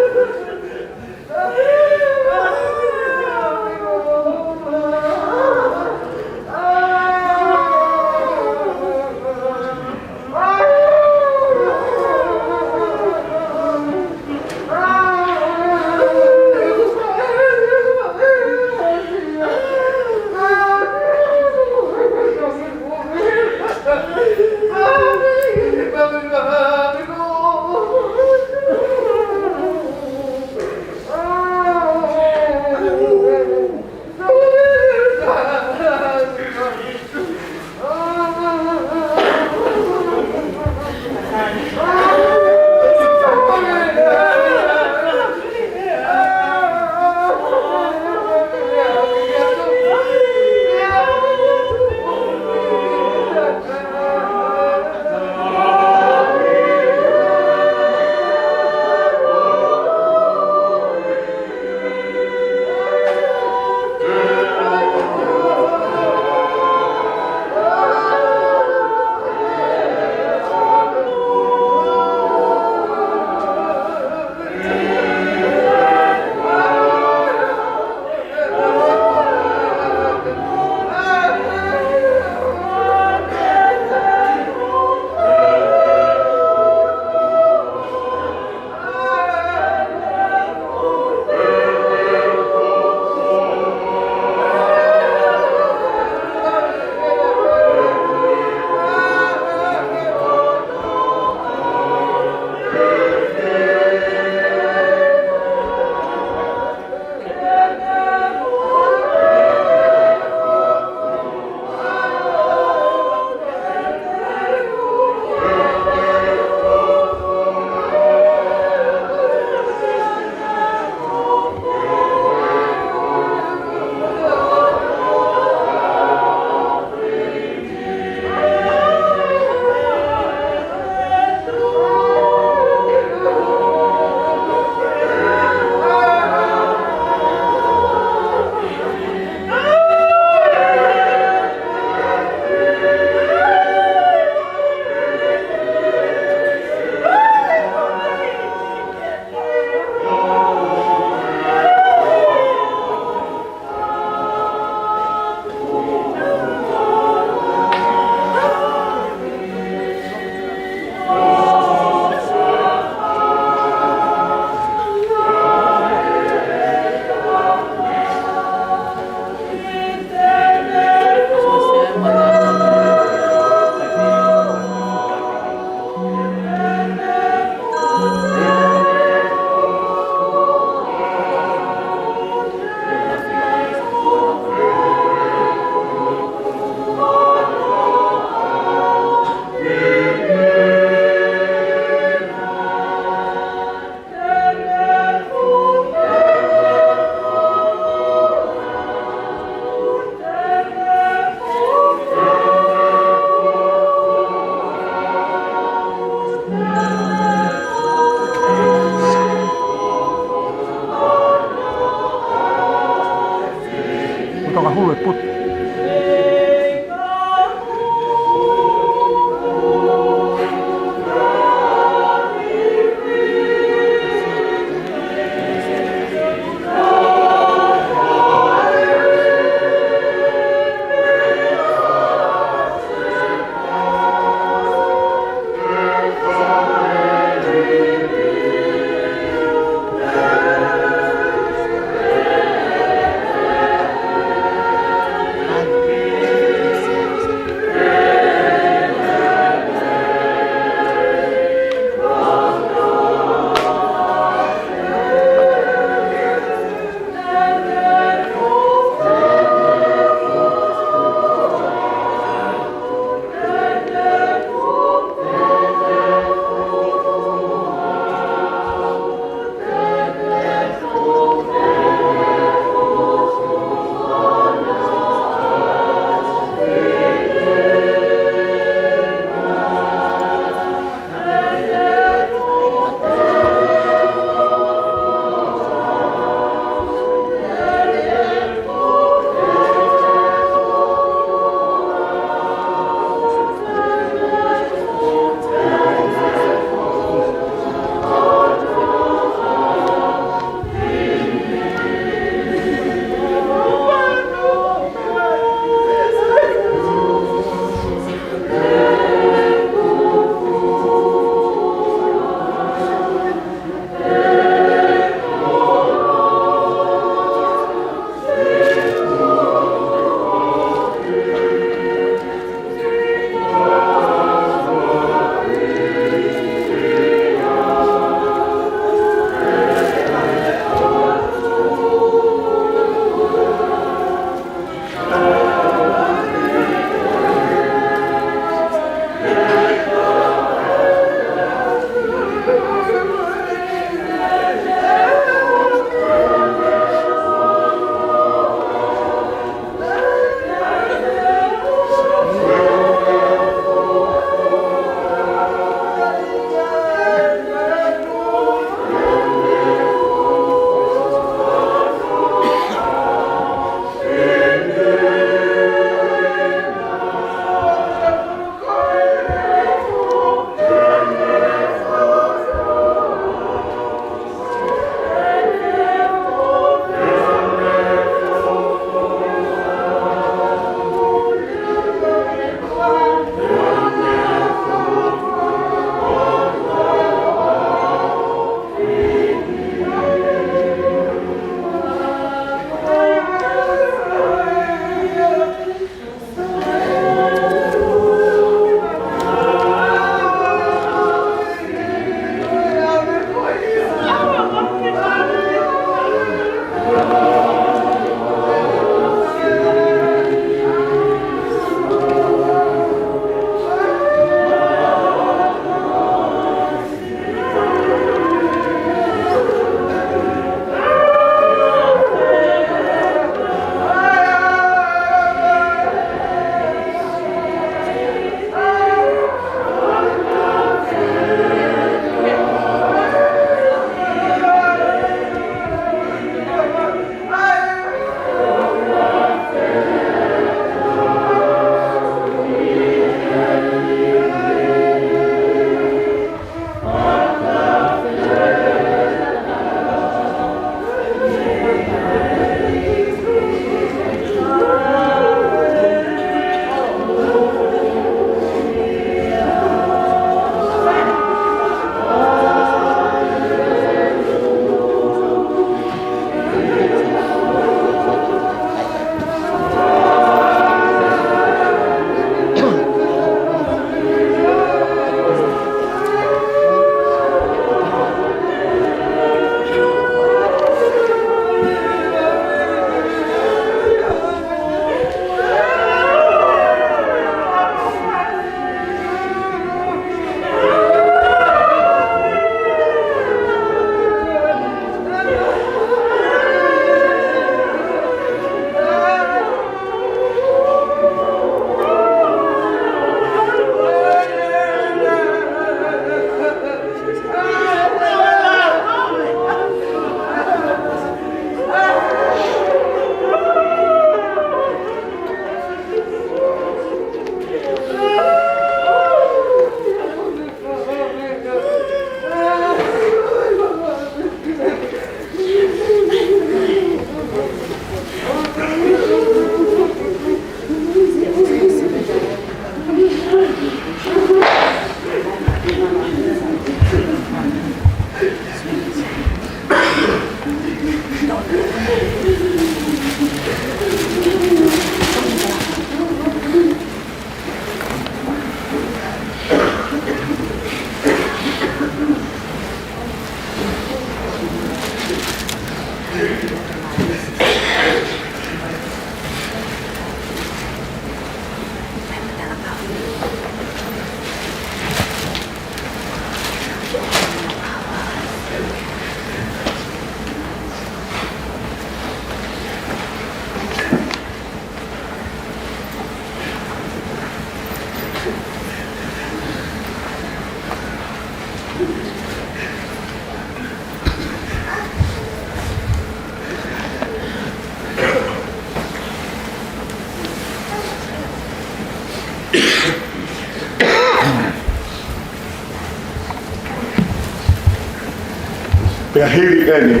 Pea hiri eni.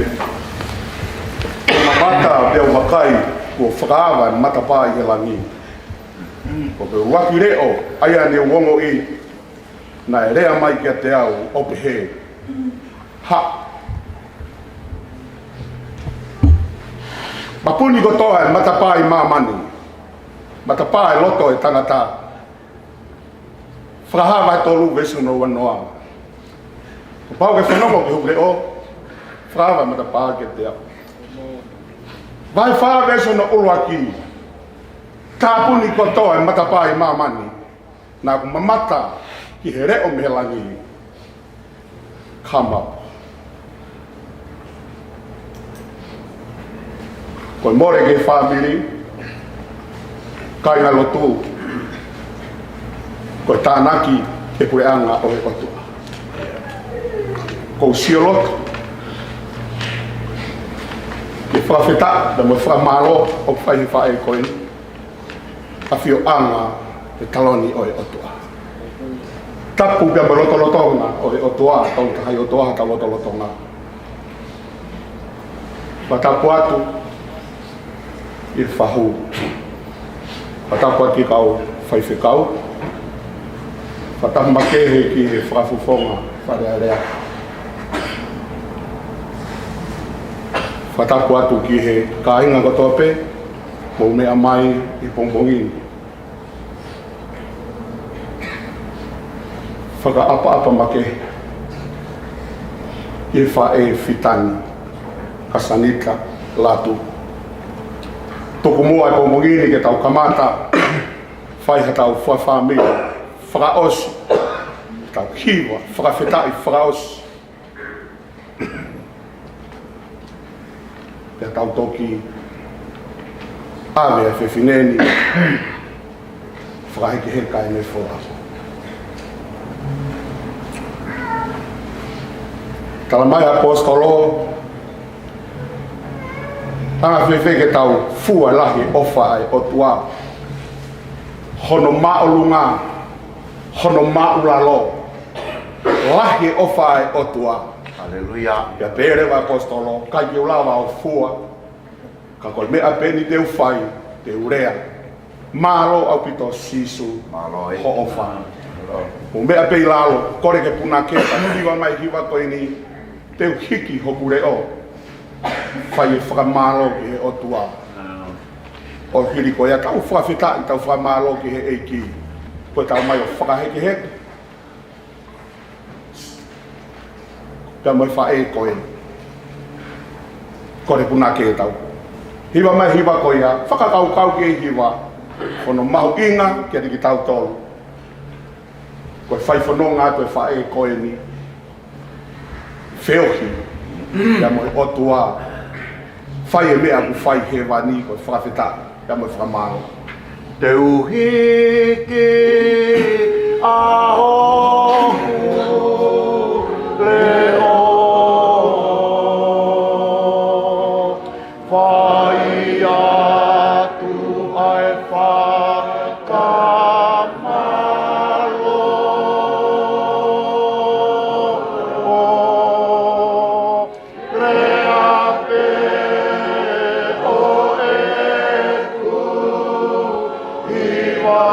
Ona mata pea makai kua whakaava mata pā i he langi. O pe waku reo aia ne wongo i na e rea mai kia te au o pe he. Ha. Mapuni ko toa e mata pā i mamani. Mata pā e loto e tangata. Whakahawa e tolu vesu no wanoa. O pau ke whanongo ke hukre o. Whakahawa mata pā ke te au. Vai whaa vesu no uruaki. Tāpuni ko toa e mata pā i mamani. Nā ku mamata ki he reo me langi. Come up. Koe more ke whamiri. Kai ngā lotu. Koe tānaki ke koe anga o e otua. Kou sioloto. Ke whawheta, da mo whamaro o whai whae koe. A whio anga e taloni o e otua. Tapu pia mo lotolotonga o e otua, tau tahai otua ka lotolotonga. Watapu atu i whahu. Watapu atu i kau whaiwhekau. Watapu makehe ki he whakafufonga wharea rea. Watapu atu ki he kāinga kotope, mou mea mai i pongbongini. Whakaapa make i whae fitani kasanita latu. Toko mua e pongbongini ke tau kamata whaiha tau whawhamira whakaosi tau kiwa whakawhetai whakaosi e tau toki ave e whewhineni whakaheke heka e me whorako. Tala mai apostolo anga whewheke tau fua lahi ofa ai otua hono maolunga hono maulalo lahi ofa ai otua. Aleluia. Ya pere wa apostolo kai ulawa o fua ka kol mea peni te ufai te urea malo au pito sisu malo ho ofa o mea pe lalo kore ke puna ke hiwa mai hiwa ko ini te hiki hokure o fai whakamalo ki he otua o hiri ko ia tau whawhita i tau whakamalo ki he eiki koe tau mai o whakaheke heke pia moi whae koe kore puna ke tau hiwa mai hiwa ko ia whakakau kau ki hiwa kono mahu inga kia tiki tau tolu koe whai whanonga koe whae koe ni wheohi ia moi otua whai e mea ku whai he wani koe whakawhita ia moi whakamaro te uhike aho leo whai atu ai whakamaro rea pe o e ku iwa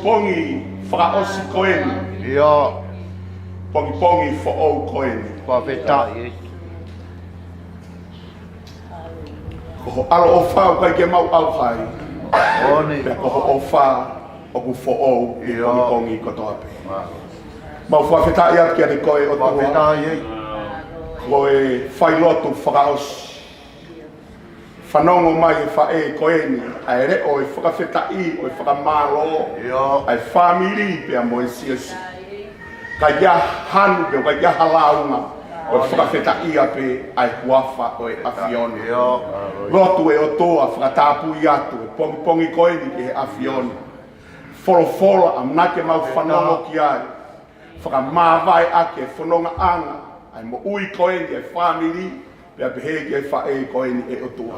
Pongi whakaosi koeni. Ia. Pongi whaou koeni. Whawheta. Ko alo o whau kai ke mau au hai. Oni. Pea ko o wha o ku whaou i pongi kotoa pe. Mau whawheta ia kia ni koe o tua. Whawheta iei. Koe whailotu whakaosi. Whanongo mai e whae koeni, ai re o e whakawhetai, o e whakamalo, ai whamiri pia mo e siasi. Ka ia hanu pe, ka ia halaunga, o e whakawhetai ape ai huafa o e awhioni. Rotu e o toa, whakatapu i atu, e pongi koeni e awhioni. Folo am nake mau whanongo ki ai, whakamawai ake, whanonga anga, ai mo ui koeni e whamiri, pea pehe ke whae koeni e o tua.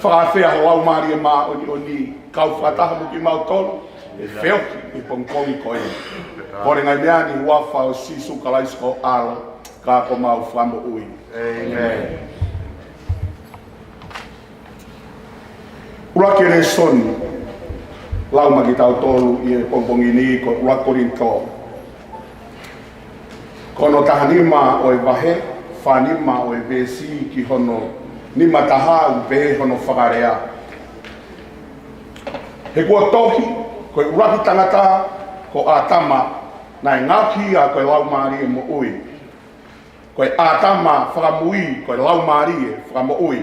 Whakawhea ho au maari e mā oni kau whakataha muki mau tolu, e wheoki i pongpongi koeni. Kore ngai mea ni huafa o sisu kalaisko alo, ka ko mau whamo ui. Amen. Ura kere soni, lau maki tau tolu i e pongpongi ni ko ura korinto. Kono tahanima o e wahe, whanima o e besi ki hono nima taha u be hono whakarea. He kua tohi, koe urahi tangata ko ātama nai ngauki a koe lau maari e mo ui. Koe ātama whakamui koe lau maari e whakamo ui.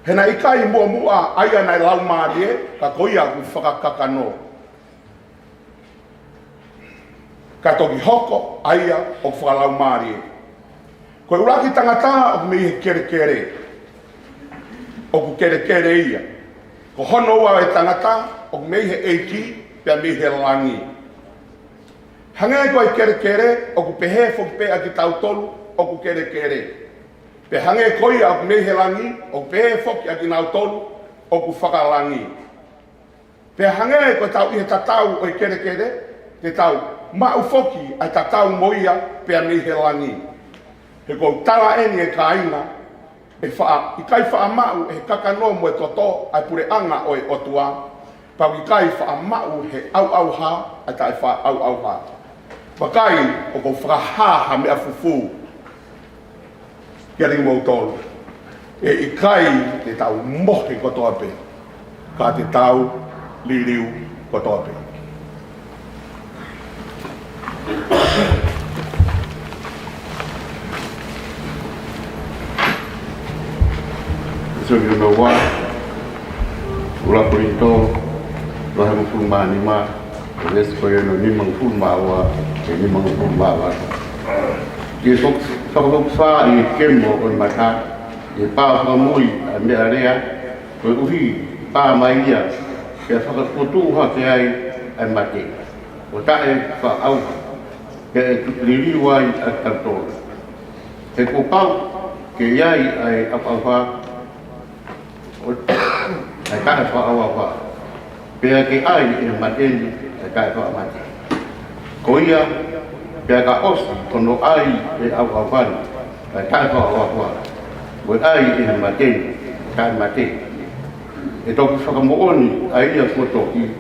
Hena ikai mua aia nai lau maari e ka koia ku whakakakano. Ka toki hoko aia o whakalau maari e. Koe uraki tangata o me kere. O ku kere ia. Ko hono ua e tangata o me he eiki pia me he langi. Hangai koe kere o ku pehe fok pea ki tau tolu o ku kere. Pe hangai koe o ku me he langi o ku pehe fok ki nau tolu o ku whakalangi. Pe hangai koe tau i he tatau o i kere te tau mau foki ai tatau moia pia me he langi. He kou tala eni e ka inga, i kai wha mau e kakano mo e toto ai pure anga o e otua. Pawi kai whaamau he au ha, a tai wha au ha. Pakai o ko whakaha mea fufu. Kia ringi mau tolu. E i kai te tau mohe kotoa pe. Ka te tau liriu kotoa pe. So you know what? Ula kurito, lohe mufun ma ni ma, les ko yo ni mangfun ma wa, ni mangfun ma wa. Ki sok fa i kemo on mata, i pa fa mui me area, ko uhi pa mai ia, ke fa ko tu ha ke ai ai mate. O ta e fa au ke lili wai atato. Ke ko pau ke iai ai apa ai ka fa awa pe ke ai e maten ai ka fa mate ko ia pe ka os tono ai e awa ai ka fa awa ko ai e maten ka mate e to fa mo oni ai ia foto ki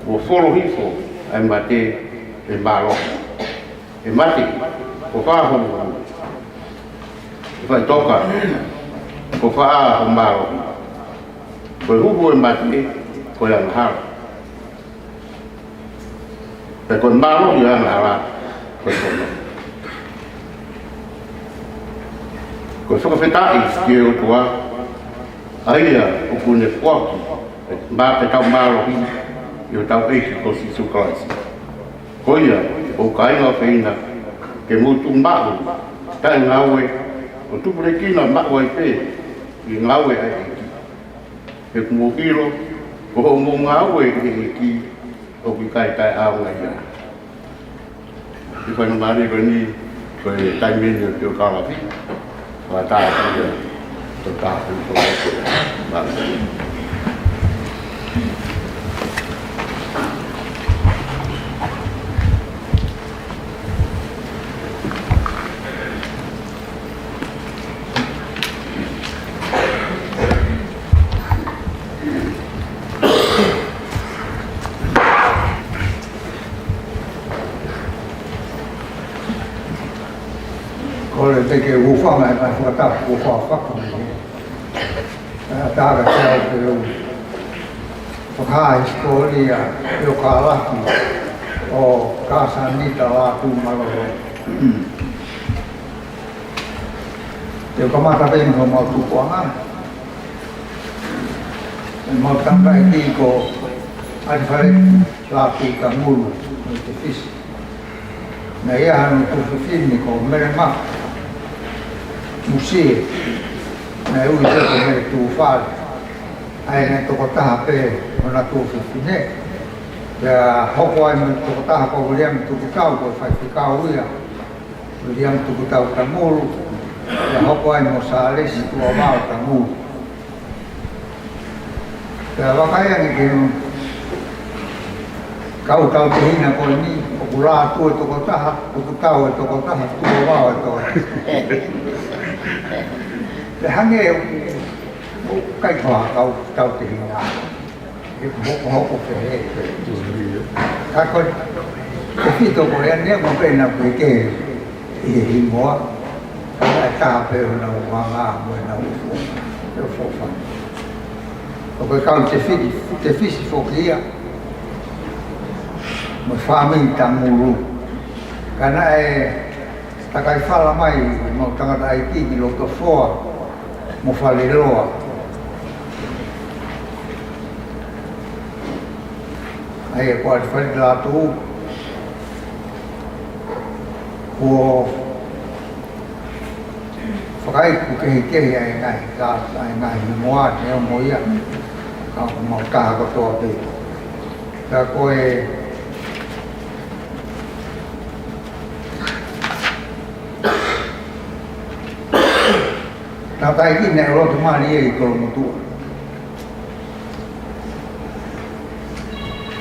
o folo hifo ai mate e malo e mate ko fa ho fa toka ko fa ho malo ko hubo e mati ko yang hal e ko malo yang ala ko sono ko so feta ke o tua aia o kune kwaki ba te tau malo hi yo tau e ko si su klasi ko ia o kai no feina ke mutu mbau ta ngawe o tu brekina mbau e pe i ngawe ai e kumo kilo, ko mo ngawe ki o ki kai au ngai ya. Ki fa no mari ko ni ko tai min yo ka la fi. Wa ta ya to ka ko ba. Te ke ufa mai mai fata ufa faka mai. Ta ga tau te u. Whaka historia e o ka laki o Casa Nita la tu maloro. Te o ka mata pēn ho mau tupu anga. E mau tanga e ki ko alifare la tu ka mulu o te fisi. Na ia hanu tu fini ko mere maka. Musee na ui te ko mere tu whare ai ne toko taha pe o na tu whiwhine pia hoko ai me toko taha ko William tuku tau ko whai whikau ia William tuku tau ta muru pia hoko ai mo sa alesi tua wao ta muru pia wakai angi ke kau tau te hina ko ni o kura tu e toko taha tuku tau e toko taha tua wao e toa le hange o kai hoa tau te hina e hoko te he ka ko te fito ko rea nea mo pena pe ke e hi moa ka ta pe o na wanga mo na ufo e o fofa o ko kau te fisi fokia mo whamin ta muru kana e takai whala mai mo tangata ai ki lo ka foa mo whale roa ai e kua te whale la tu kua whakai ku kehi ai ngai ka ai ngai moa te o moia ka mo taha ko toa te ka koe na tai ki ne ro tu mari e ko mo tu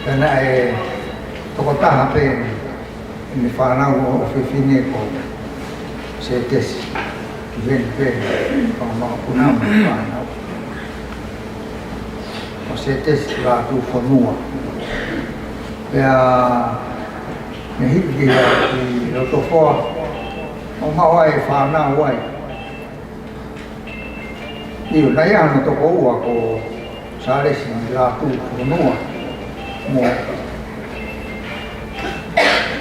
na e to ko ta pe ni fa na o fe fine ko se tes ven pe ko ma ku na ma fa na o se tesi la tu whanua. Pea me hiki i roto whoa, o maua e whanau wai. Iu, nai ano toko ua ko saresi la tu whanua. Mo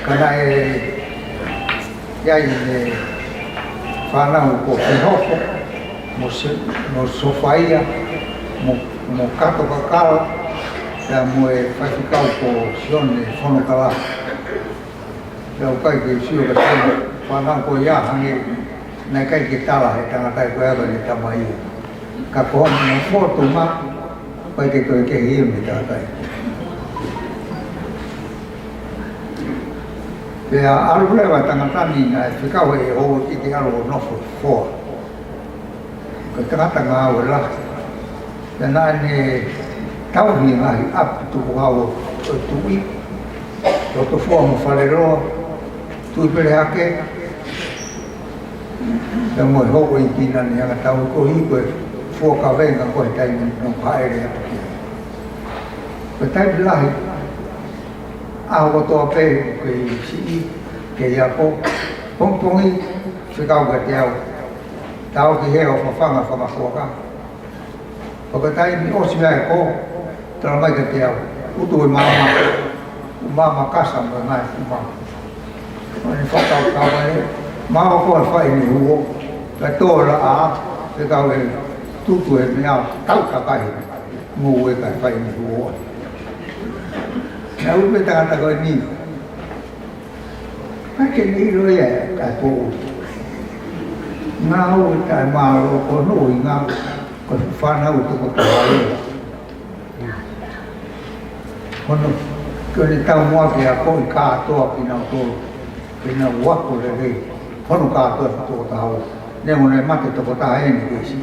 kana e iai ne whanau ko whenoko, mo sofaia, mo kato kakala, pea mo e whaiwhikau ko sione whanokala. Pea o kai ke sio ka tēne, whanau ko ia hange, nai kai ke tala he tangatai ko ewa ni tama ia. Ka kohoni mo whoto ma, kai ke koe ke hiu ni tangatai. Pea alulewa tangatani na e whikau e o i te alo o nofo whoa. Ka tangata ngā au e lahi. Pea nā ne tauhi ngahi api tuku hau o tui. Roto whoa mo whaleroa, tui pere hake. Pea mo e hoko i kina ni anga tau ko hi koe whoa ka venga koe taimi no haere api kia. Pea taimi lahi, aho toa pe ke si ke ia po pongpongi whikau ka te au tau ki heo whawhanga whamakoaka whakatai ni osi mea e ko tala mai ka te au utu e mama kasa mo e mai umama ni whakau kau e maa ko e whai ni huo ka tōra a whikau e tutu e mea tau kakai ngu e ka whai ni huo na upe tangata koe ni. Pake ni roi e kai po. Ngā ui kai māro ko nui ngā ko whanau tuko tawai. Hono kio ni tau mua ki a koi kātoa pina o tōru. Pina wako le rei. Hono kātoa tuko tawai. Ne mo ne mate tuko taha eni kesi.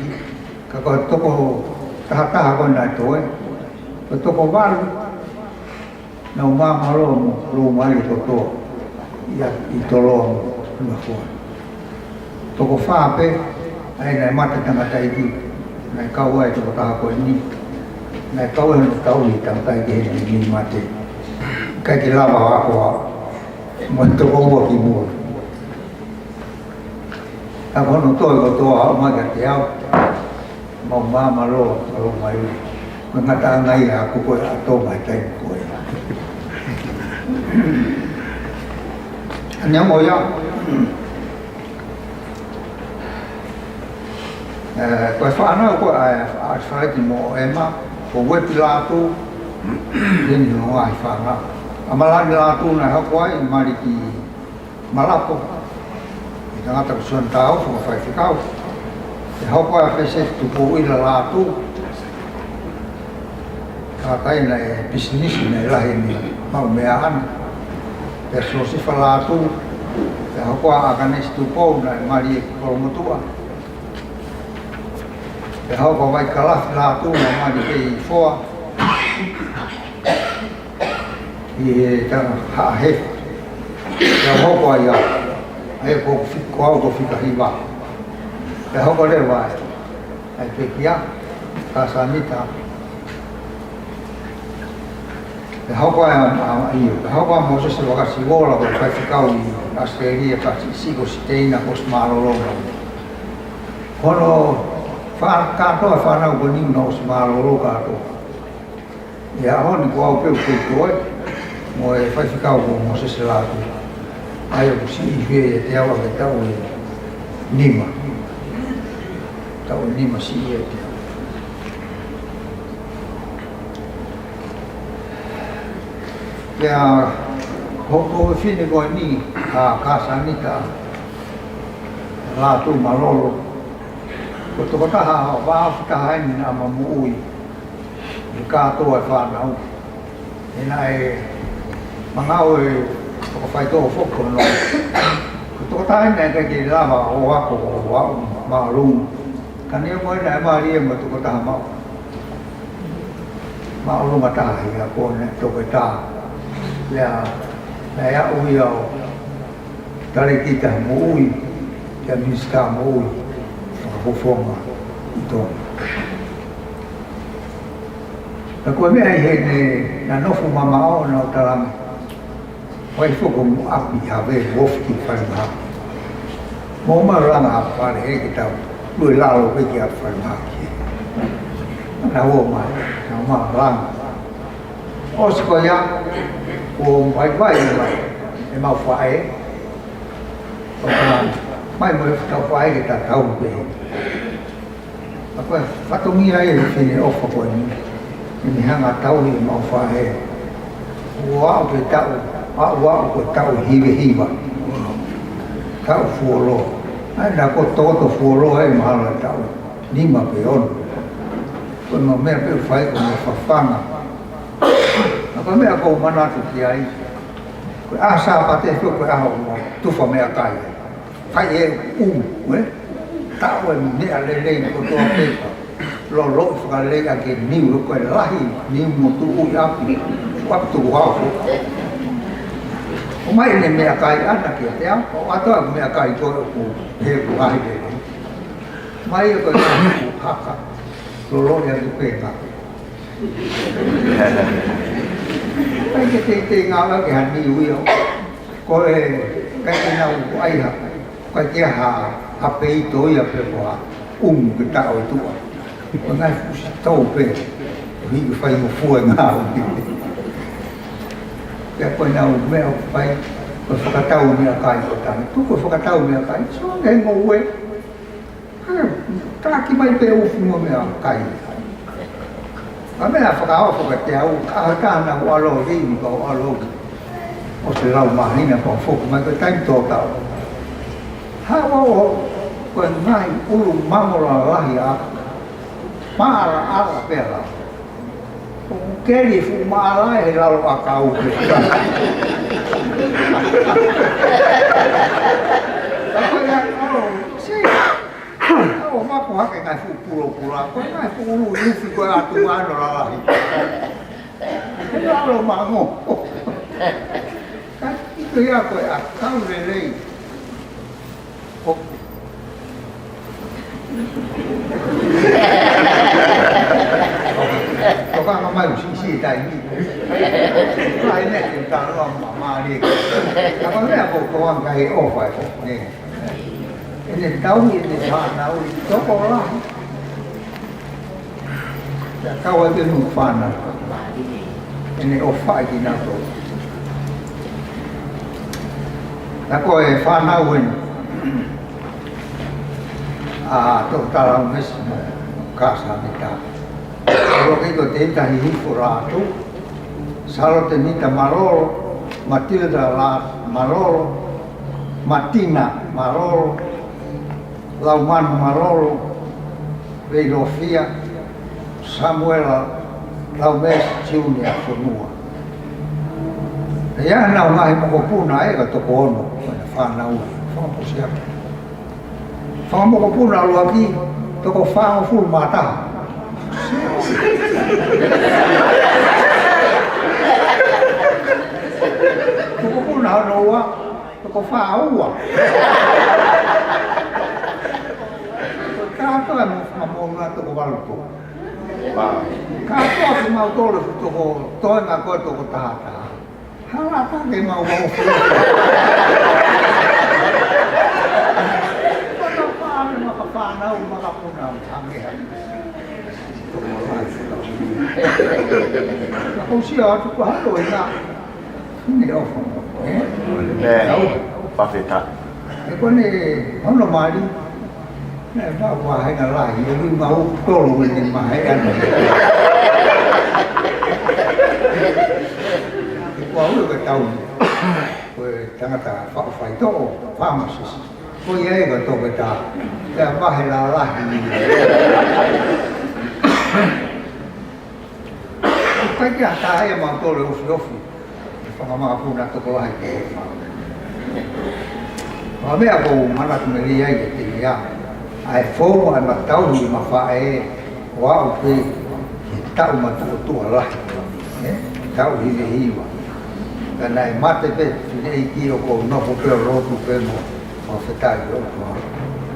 Ka koe toko taha koe nai toe. Ko toko waru. Na o mama roa mo roa mai to to i to roa mo lua fua. Toko whāpe, ai nei mata tangata i ki, nei kau ai toko taha koe ni, nei kau e no tau i tangata i ki hene ni mate. Kai ki lava wako a, mo toko ua ki mua. Ka kono toi ko toa au mai ka te au, mo mama roa mai ui. Ko ngata ngai a kukoe a tō mai tai koe. Anh ngồi vô quay phá nó có ai phải thì mò em á của quê pila tu đến ngoài phá nó mà là pila tu này họ quay mà đi thì mà lắp không thì thằng ta xuân táo phải cao thì họ quay phải xét tu bùi là tu cái này business này là hình mà mẹ ăn persosi falatu te hoko akan estupo na mari promotua te hoko vai kala falatu na mari ke foa e ta ha he te hoko ia ai ko fiko auto fika hiva te hoko le vai ai ke kia kasanita te hoko te hoko mo se wakasi wola ko kai fikau i Australia ka siko steina post malolonga kono fa ka to fa na ko ni no os malolonga to ya hon ko au pe ko mo e fa fikau mo se la ko ai ko si ve te awa ke tau nima si e te ya hoko fine ko ni a casa nita la tu malolo ko to ta ha va ta ni na mamui ni ka to e fa na ina e mangao e ko fai to fo ko no ko to ta ni ka ki la va o wa ko wa ma lu kan ni mo na ma ri mo to ko ta ma lu ma ta ya ko ne to ko ta ya ya uyo tare kita mui ya miska mui ko forma ito Ako me ai he na nofu mamao na utaranga. Wai foko mu api have wofki whanha. Mo maranga a whare he ki tau. Lui lalo wiki a whanha ki. Na o mai, na maranga. O siko ya, o mai mai, e mau whae. Mai mo tau whae ki ta tau pe. Ako e whatongi ai e whine ofa koe ni. Ini hanga tau hi mau whae. Wao pe tau, wao pe tau hiwe hiwa. Tau fuolo. Ai na ko toto fuolo ai mahala tau. Nima pe ono. Koe ma mea pe whae ko me whawhanga. Ako mea ko manatu ki ai. Koe asa pate fio koe aho mo tufa mea kai. Whae e tau e mea lelei ko toa pepa. Lo whakalega ke niu lo koe lahi, niu mo tu ui api, waptu hau. O mai ne mea kai ana ki a te au, o atoa mea kai koe o he puhahi lele. Mai e koe niu haka, lo ya tu peka. Ai ke te ngāla ke ha niu i au, koe kai te nau ai ha, koe ke ha apei toi a pepoa, ke tau e tua. O ngai fusi tau pe, hiki whai mo fua ngāo. Pea koe nau mea whai, koe whakatau mea kai o tane. Tu koe whakatau mea kai, so ngai ngō ue. Tāki mai pe ufu mo mea kai. A mea whakao whakateau, a tāna o alo rini ka o alo. O se lau mahina pa whoku mai koe taim tō tau. Hawa o koe ngai ulu mamora lahi a maara ala pera. O keri fu maara e lalo a kau pe. Ako ya alo, si. O mako hake ngai fu pula. Koe ngai fu ulu iufi koe atu ano lahi. E lalo mango. Ka ito ya koe a kau lelei. Ko ka ma mai si tai ni. Ai ne ke ta lo ma ri. Ka ko ne ko ang kai o fa ko ne. Ene tau ni ne ha na u to ko la. Ya ka wa ke nu fa na. Ene o fa ki na to. Na ko e fa na wen. To tala mesmo casa mita. Lo que yo tenta hi furato. Salo te mita marolo, Matilda la marolo, Martina marolo, Lauman marolo, Veilofia, Samuela Laumes Junior sonua. Ya na ngai mo puna e ka to kono, fa na u, fa po sia. Famo ko puna lo aki to ko fa full mata. Ko puna no wa to ko fa wa. Ka to mo na to ko valo to. Ba. Ka to ma to lo to ko to na ko to ko ta. Hala ta ke ma wa. Makapanaw, makapunaw, hangihan. Ako siya, ito pa haloy na. Hindi ako. Pafeta. Eko ni, ano mali? Bahay na lahi, yung mahutolo ng mahayan. Iko ako yung tao. Tanga-tanga, fa ito, pharmacist. Ko ye ga to beta ya bahela la ni pa ya ta ya ma to lo fiofi fa ma fu na to ko ai ke ma me ako mana me ri ai ke ya ai fo ai ma tau ni ma fa e wa o pe ta ma to la tau hi hi wa kana mate pe ni ki ko no ko pe ro tu pe mo o fetai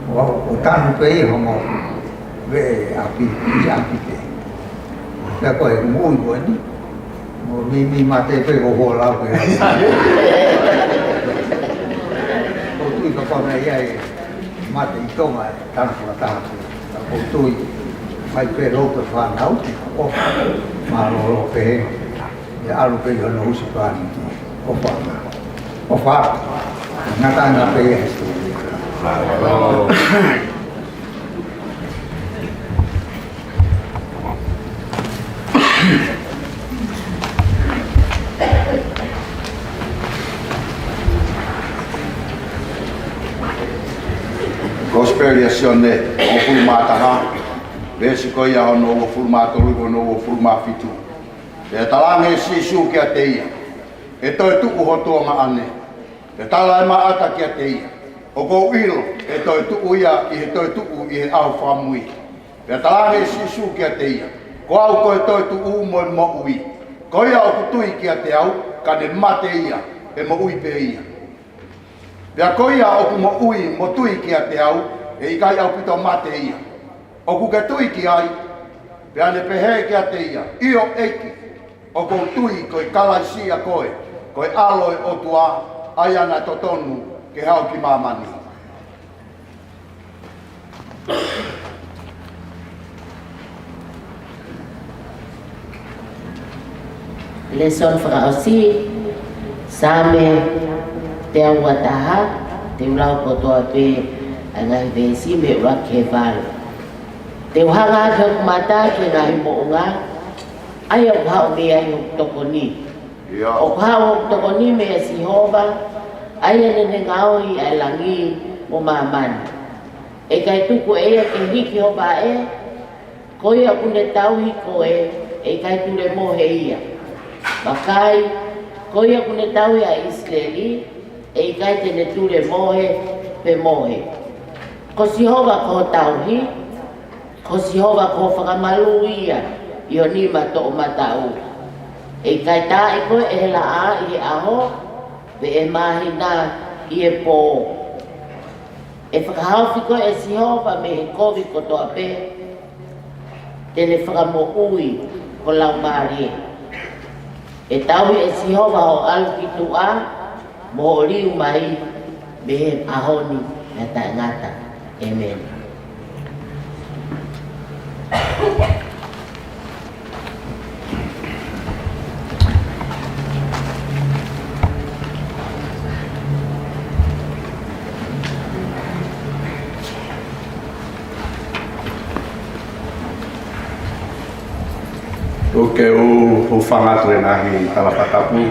o tanu pe ho mo ve api pe Pea koe mui koe ni. Mo mi mate pe ko ho la koe. Ko tui ka kona iai mate i tonga e tana kona tātu. Ko tui mai pe rope whanau ki o maroro pe he. E alu pe hono usi pani o whana. O whana. Ngatanga pe e hestu. Gospeliazione o fulmataha vesi ko ia ono o fulmato lugo no o fulma fitu e talange sisu ki ateia e toi tuku hotonga ane e tala ma ata ki ateia o ko ilo e toi tuku ia i toi tuku i au famui e talange sisu ki ateia ko au ko toi tuku mo mo ui ko ia o kutui ki ate au ka ne mate ia e mo ui pe ia Pea koia o ku mo ui mo tui ki a te au, e i kai au pito mate ia. O ku ke tui ki ai, pea ne pehe ki a te ia, io eiki, o ku tui koe kalaisia koe, koe aloi o tua, ai ana totonu ke hau ki mamani. Lesson whakaosi, same te awataha, te ulau kotoa pe ngai vesi me ura ke valo. Te uhanga ke kumata ke ngai moonga, ai o hao me ai o tokoni. O hao tokoni me a sihova, ai ane ngao i ai langi mo mamani. E kai tuku e ke hiki hoba e, koi a kune tau hiko e kai ture mo he ia. Makai, koi a kune tau a Israeli, e kai tene ture mohe pe mohe. Ko Sihova ko tauhi, ko Sihova ko whakamalu ia, i o nima to o matau. E kai tā e koe e la a i e aho, pe e mahi nā i e pō. E whakahauwhi koe e Sihova me he kovi ko toa pe, tene whakamo ui ko lau maari e. E tauhi e Sihova o alu ki tua, mo o riu mai me he ahoni na ta ngata. Amen. Oke o whangatu e nahi talapatapu.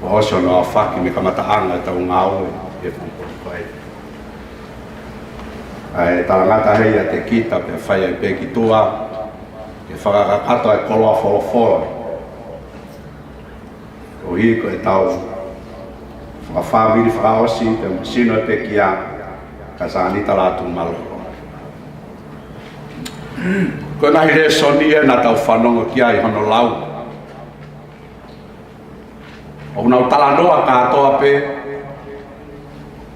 O osio no whaki me kamataanga e tau ngāo e whangkoe. Ai talangata hei a te kita pe whai ai peki tua, e whakakato e koloa wholofolo. O hiko e tau whakawhawiri whakaosi te sino e peki a, ka sānita lātu malo. Ko nahi re soni e na tau whanongo ki ai hono lau. O nau talanoa katoa pe,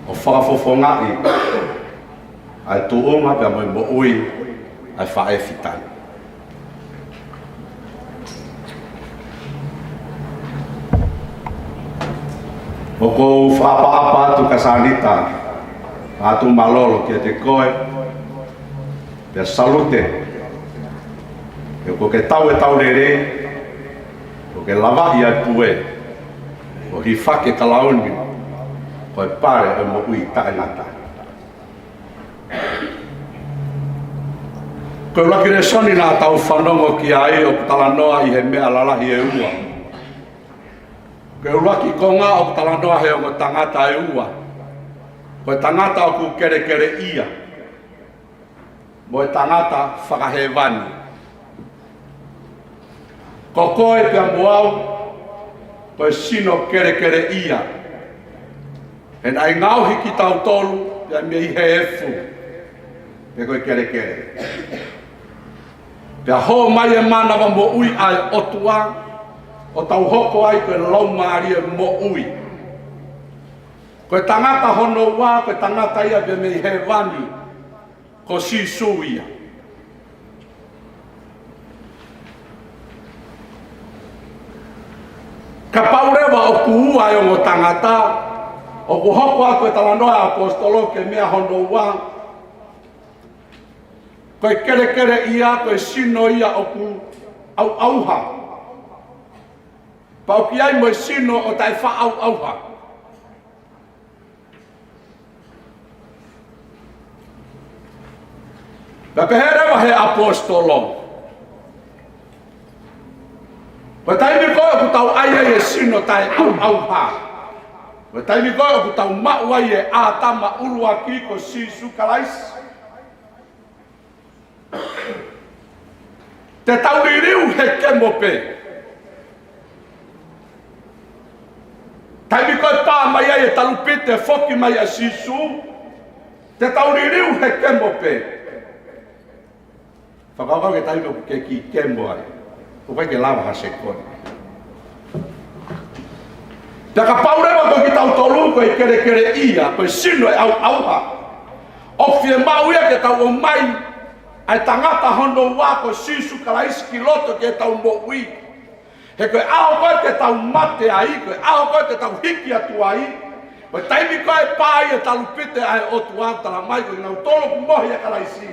o whakafofonga i, ai tuunga pe mo mo ui, ai whae fitai. O ko whaapa atu ka sanita, atu malolo ki te koe, pe salute. E ko ke tau e tau rere, ko ke lavahi ai pue, o hi whake kalauni, ko e pare e mo ui tae ngata. Ko laki re soni nā tau whanongo ki ai o talanoa i he mea lalahi e ua. Ko laki ko ngā o talanoa he o ko tangata e ua. Ko e tangata o ku kere kere ia. Mo e tangata whakahewani. Ko koe pia moau, ko e sino kere kere ia. E nai ngau hiki tau tolu, pia me i he efu. Pe koe kere kere. Pia ho mai e mana wa mo ui ai otua, o tau hoko ai koe lau maari e mo ui. Koe tangata hono wā, koe tangata ia pia me i he wani, ko si su ia. Ka paurewa o kuua e o ngō tangata, o ku hoko aku e talanoa apostolo ke mea hono wā. Koe kere ia, koe sino ia o ku au auha. Pau ki ai mo e sino o tai wha au auha. Ka peherewa he apostolo. Koe taimi koe o ku tau ai e sino tai au auha. Koe taimi koe o ku tau mau ai e ātama urua ki ko Sisu Kalaisi. Te tauririu he kemo pe. Taimi koe pā mai ai e talupite foki mai a Sisu. Te tauririu he kemo pe. Whakauka ke taimi o ke ki kemo ai. O kai ke lawa ha se kone. Te ka paurewa koe ki tau tolu koe kere ia. Koe sino e au auha. O fie mau ia ke tau o mai. Ai tangata hono wā ko Sisu Kalaisi ki loto ke tau mo ui. He koe aho koe te tau mate ai, koe aho koe te tau hiki atu ai. Koe taimi koe pāi e talupite ai o tuā tala mai koe ngau tolo ku mohi a Kalaisi.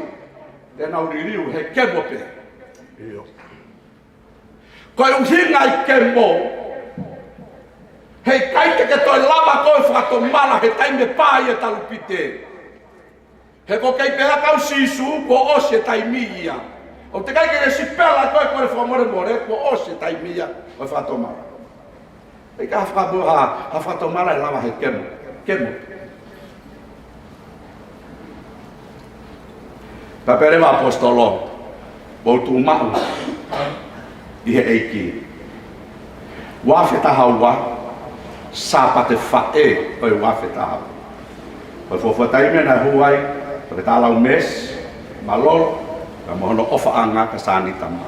Te nau ririu he kemo pe. Koe uhinga i kemo. Hei kaite ke toi lava koe whakatomala he taimi pāi e talupite. He ko kei peha kau Sisu ko ose taimi ia. O te kai ke si pela koe koe whamore more ko ose taimi ia o whatomara. Hei ka whatomara e lava he kemo. Kemo. Pa perewa apostolo. Boutu mau. I he eiki. Wawheta haua. Sāpate whae oi wawheta haua. Oi whawhataime na huai. Porque tá lá um mês, malolo, ka mohono ofa anga ka sani tama.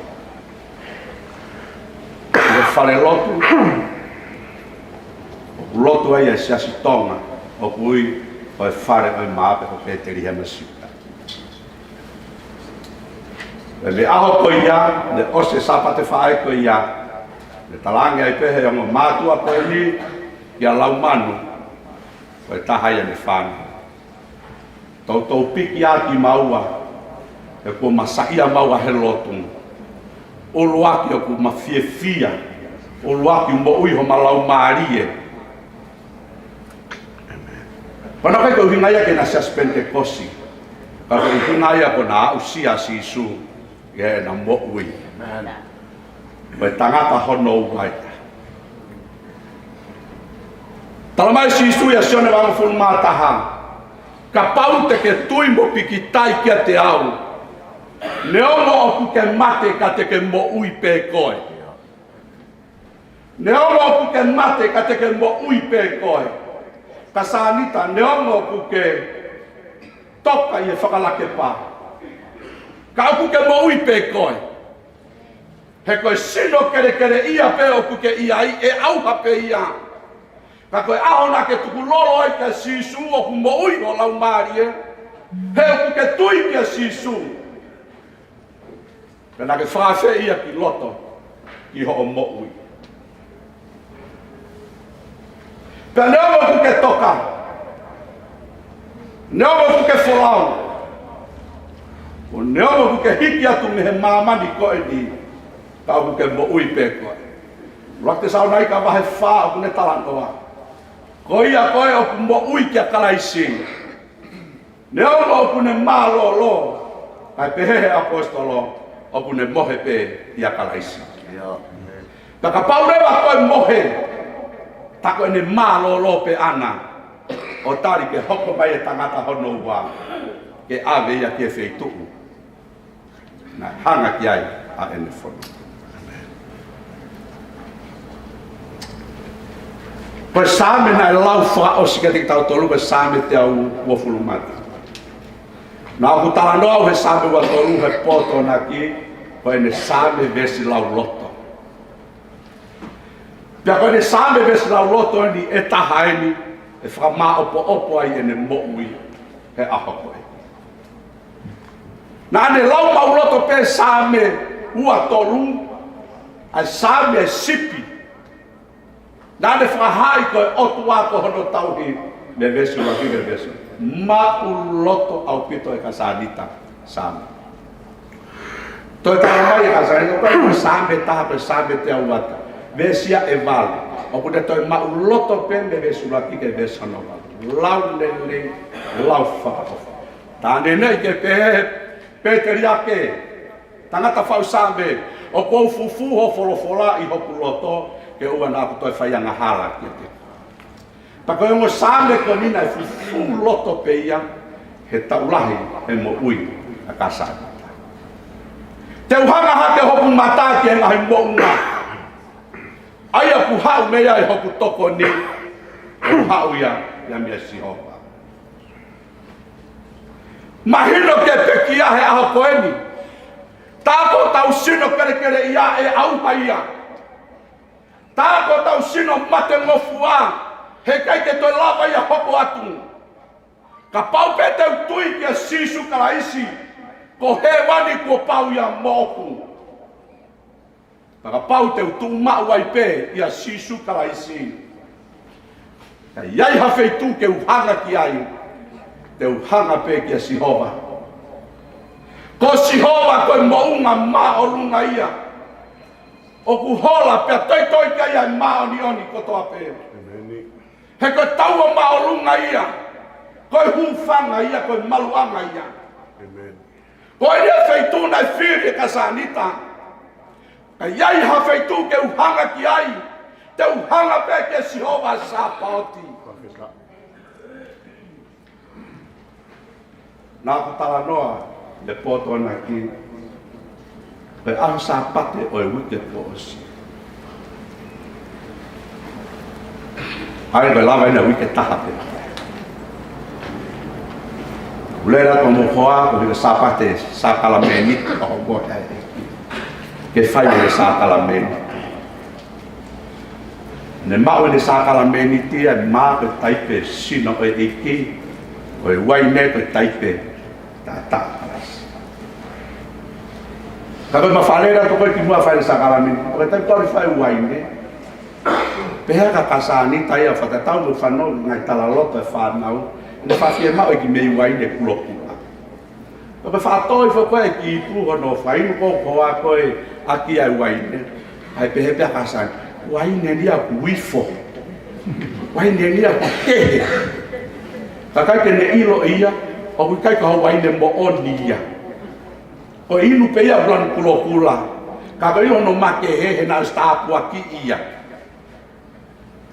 E fale lotu, o lotu ai e siasi tonga, o kui o e fare o e maape o peteri hema sita. E me aho ko ia, le ose sapate whae ko ia, le talange ai pehe o mātua ko ni, kia lau manu, o e tahai e me whanu. Tau piki ati maua, e ko masaia maua he lotung. O luaki o ku mafiefia, o luaki mo ui ho malau maarie. Pana kai ko hingaia ke na sias Pentekosi, ka ko hingaia ko na usia Sisu, e na mo ui. Koe tangata hono uaita. Talamai Sisu ia sione wanga fun mātaha. Ka pau te ke tui mo piki tai kia te au. Neongo o ku ke mate ka te ke mo ui pe koe. Neongo o ku ke mate ka te ke mo ui pe koe. Ka sanita neongo o ku ke toka i e whakalake pā. Ka o ku ke mo ui pe koe. He koe sino kere ia pe o ku ke ia i e auha pe ia. Ka koe ahona ke tuku lolo ai ka Sisu o ku mo ui o lau maarie. He o ku ke tui kia Sisu. Pena ke whawhe ia ki loto ki ho o mo ui. Pena neongo ku ke toka. Neongo ku ke wholau. O neongo ku ke hiki atu me he mamani koe ni. Ka o ku ke mo ui pe koe. Rakte sao nai ka wahe wha o ku ne talantoa. Ko ia koe o ku mo ui kia Kalaisi. Neongo o ku ne mālolo. Kai pehehe apostolo o ku ne mohe pe ia Kalaisi. Ka paurewa koe mohe. Tako ne mālolo pe ana. O tari ke hoko mai e tangata hono wā. Ke ave ia ke wheituu. Na hanga ki ai a ene whono. Koe sāme na e lau wha o sika te tau tolu, koe sāme te au wafulu mati. Nā ku talanoa o he sāme wa tolu he poto na ki, koe ne sāme vesi lau loto. Pia koe ne sāme vesi lau loto ni e tahaini, e whakama opo ai e ne mo'ui he aho koe. Nā ne lau mau loto pe sāme ua tolu, ai sāme e sipi, Nā le whahai koe otu ako hono tauhi me vesu la kike vesu. Mauloto au pito e kasanita same. Toi taramai e kasanita koe same tape same te awata. Vesia e vale. Oku te toi mauloto pe me vesu la kike vesu no vale. Lau lele, lau whakaofa. Tāne nei ke Peteri ake. Tangata whau same. O kou fufu ho wholofola i hoku loto. Ke ua nā kutoi whaianga hala ki te. Pako e mo same ko nina e fufu loto pe ia. He taulahi e mo ui a kasana. Te uhanga ha te hoku mata ki e ngahi mo unga. Aia ku hau mea e hoku toko ni. E hau ia mea sihopa. Mahino ke pekia he aho koeni. Tāko tau sino kere kere ia e auha ia. Tāko tau sino mate ngofua. He kai ke toi lava ia hoko atu. Ka pau pe teu tui kia sisu karaisi. Ko he wani kua pau ia moku. Ka pau teu tu mau ai pe ia sisu karaisi. Ka iai hawheitu ke uhanga ki ai. Te uhanga pe kia Sihova. Ko Sihova koe mounga mao lunga ia. O ku hola pia toi toi ka ia mao ni oni kotoa pe. He koe taua mao lunga ia. Koe hufanga ia, koe maluanga ia. Koe ria feitu na whiri ka sanita. Ka iai ha feitu ke uhanga ki ai. Te uhanga pe kia Sihova sa paoti. Nā ku tala noa le poto na ki. Pe aho sa pate o e wike po osi. Ai koe lava ina wike taha pe. Ulera ko mo hoa ko wike sa pate sa kalameni o mo e. Ke whai le sa kalameni. Ne mau le sa kalameni tia maa ko taipe sino e eki. O e waine ko taipe. Ta. Kalau mafalera ko ki mua fale sakalamin, ko ta tori fai waine. Peha ka kasani tai a fata tau mo fano ngai tala loto e fa nau. Ne fa fie ma o ki mei waine kulo kula. Ko fa toi fo ko e ki tu hono fai ko ko a ko e aki ai waine. Ai pehe pe kasani. Waine dia ku wifo. Waine dia ku ke. Takai ke ne ilo ia o ku kai ka waine mo onia. O inu pe ia blan kulo kula. Ka kai ono make he na sta pu aki ia.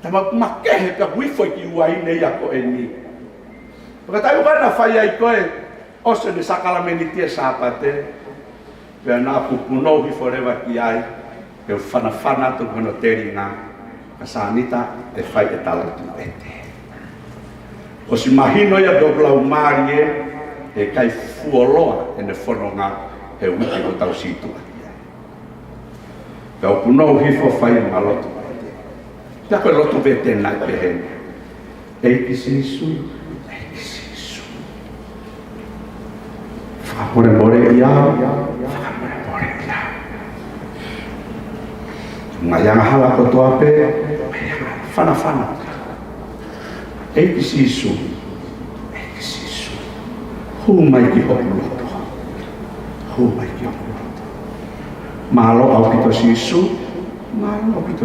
Tama make he ka wifo ki waine ia ko eni. Ka tai bana fai ai ko e o se de sakalameni tie sapate. Pe na pu puno hi forever ki ai. Ke fana tu kono teringa. Ka sanita e fai e tala tu ete. O si mahino ia dobla umarie e kai fuoloa e ne whanonga he wiki o tau situ atia. Kau punou hifo whai ngā lotu. Tia koe lotu vete nai pehene. Eiki sisu. Whakamore more iau. Whakamore more iau. Ngā yanga hala kotoa pe. Whana. Eiki sisu. Hu mai ki hoku loto. Malo au pito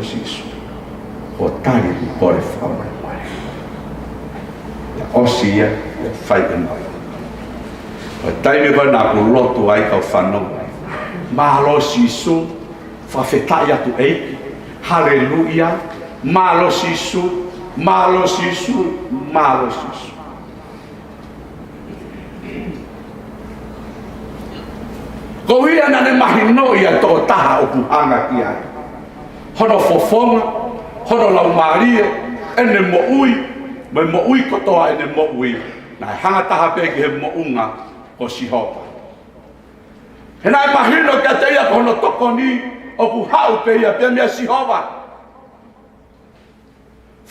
sisu. O tari ku kore whakamare moe. Osi ia whai enoi. O taimi koe nā ku loto ai kau whanau. Malo sisu. Whawhetai atu eiki. Hallelujah. Malo sisu. Ko ia na ne mahino ia tō taha o puhanga ki ai. Hono fofonga, hono laumarie, ene mo ui kotoa ene mo ui. Nai hanga taha peki he mo unga o Sihova. He nai mahino kia te ia hono toko ni o puhau pe ia pia mea Sihova.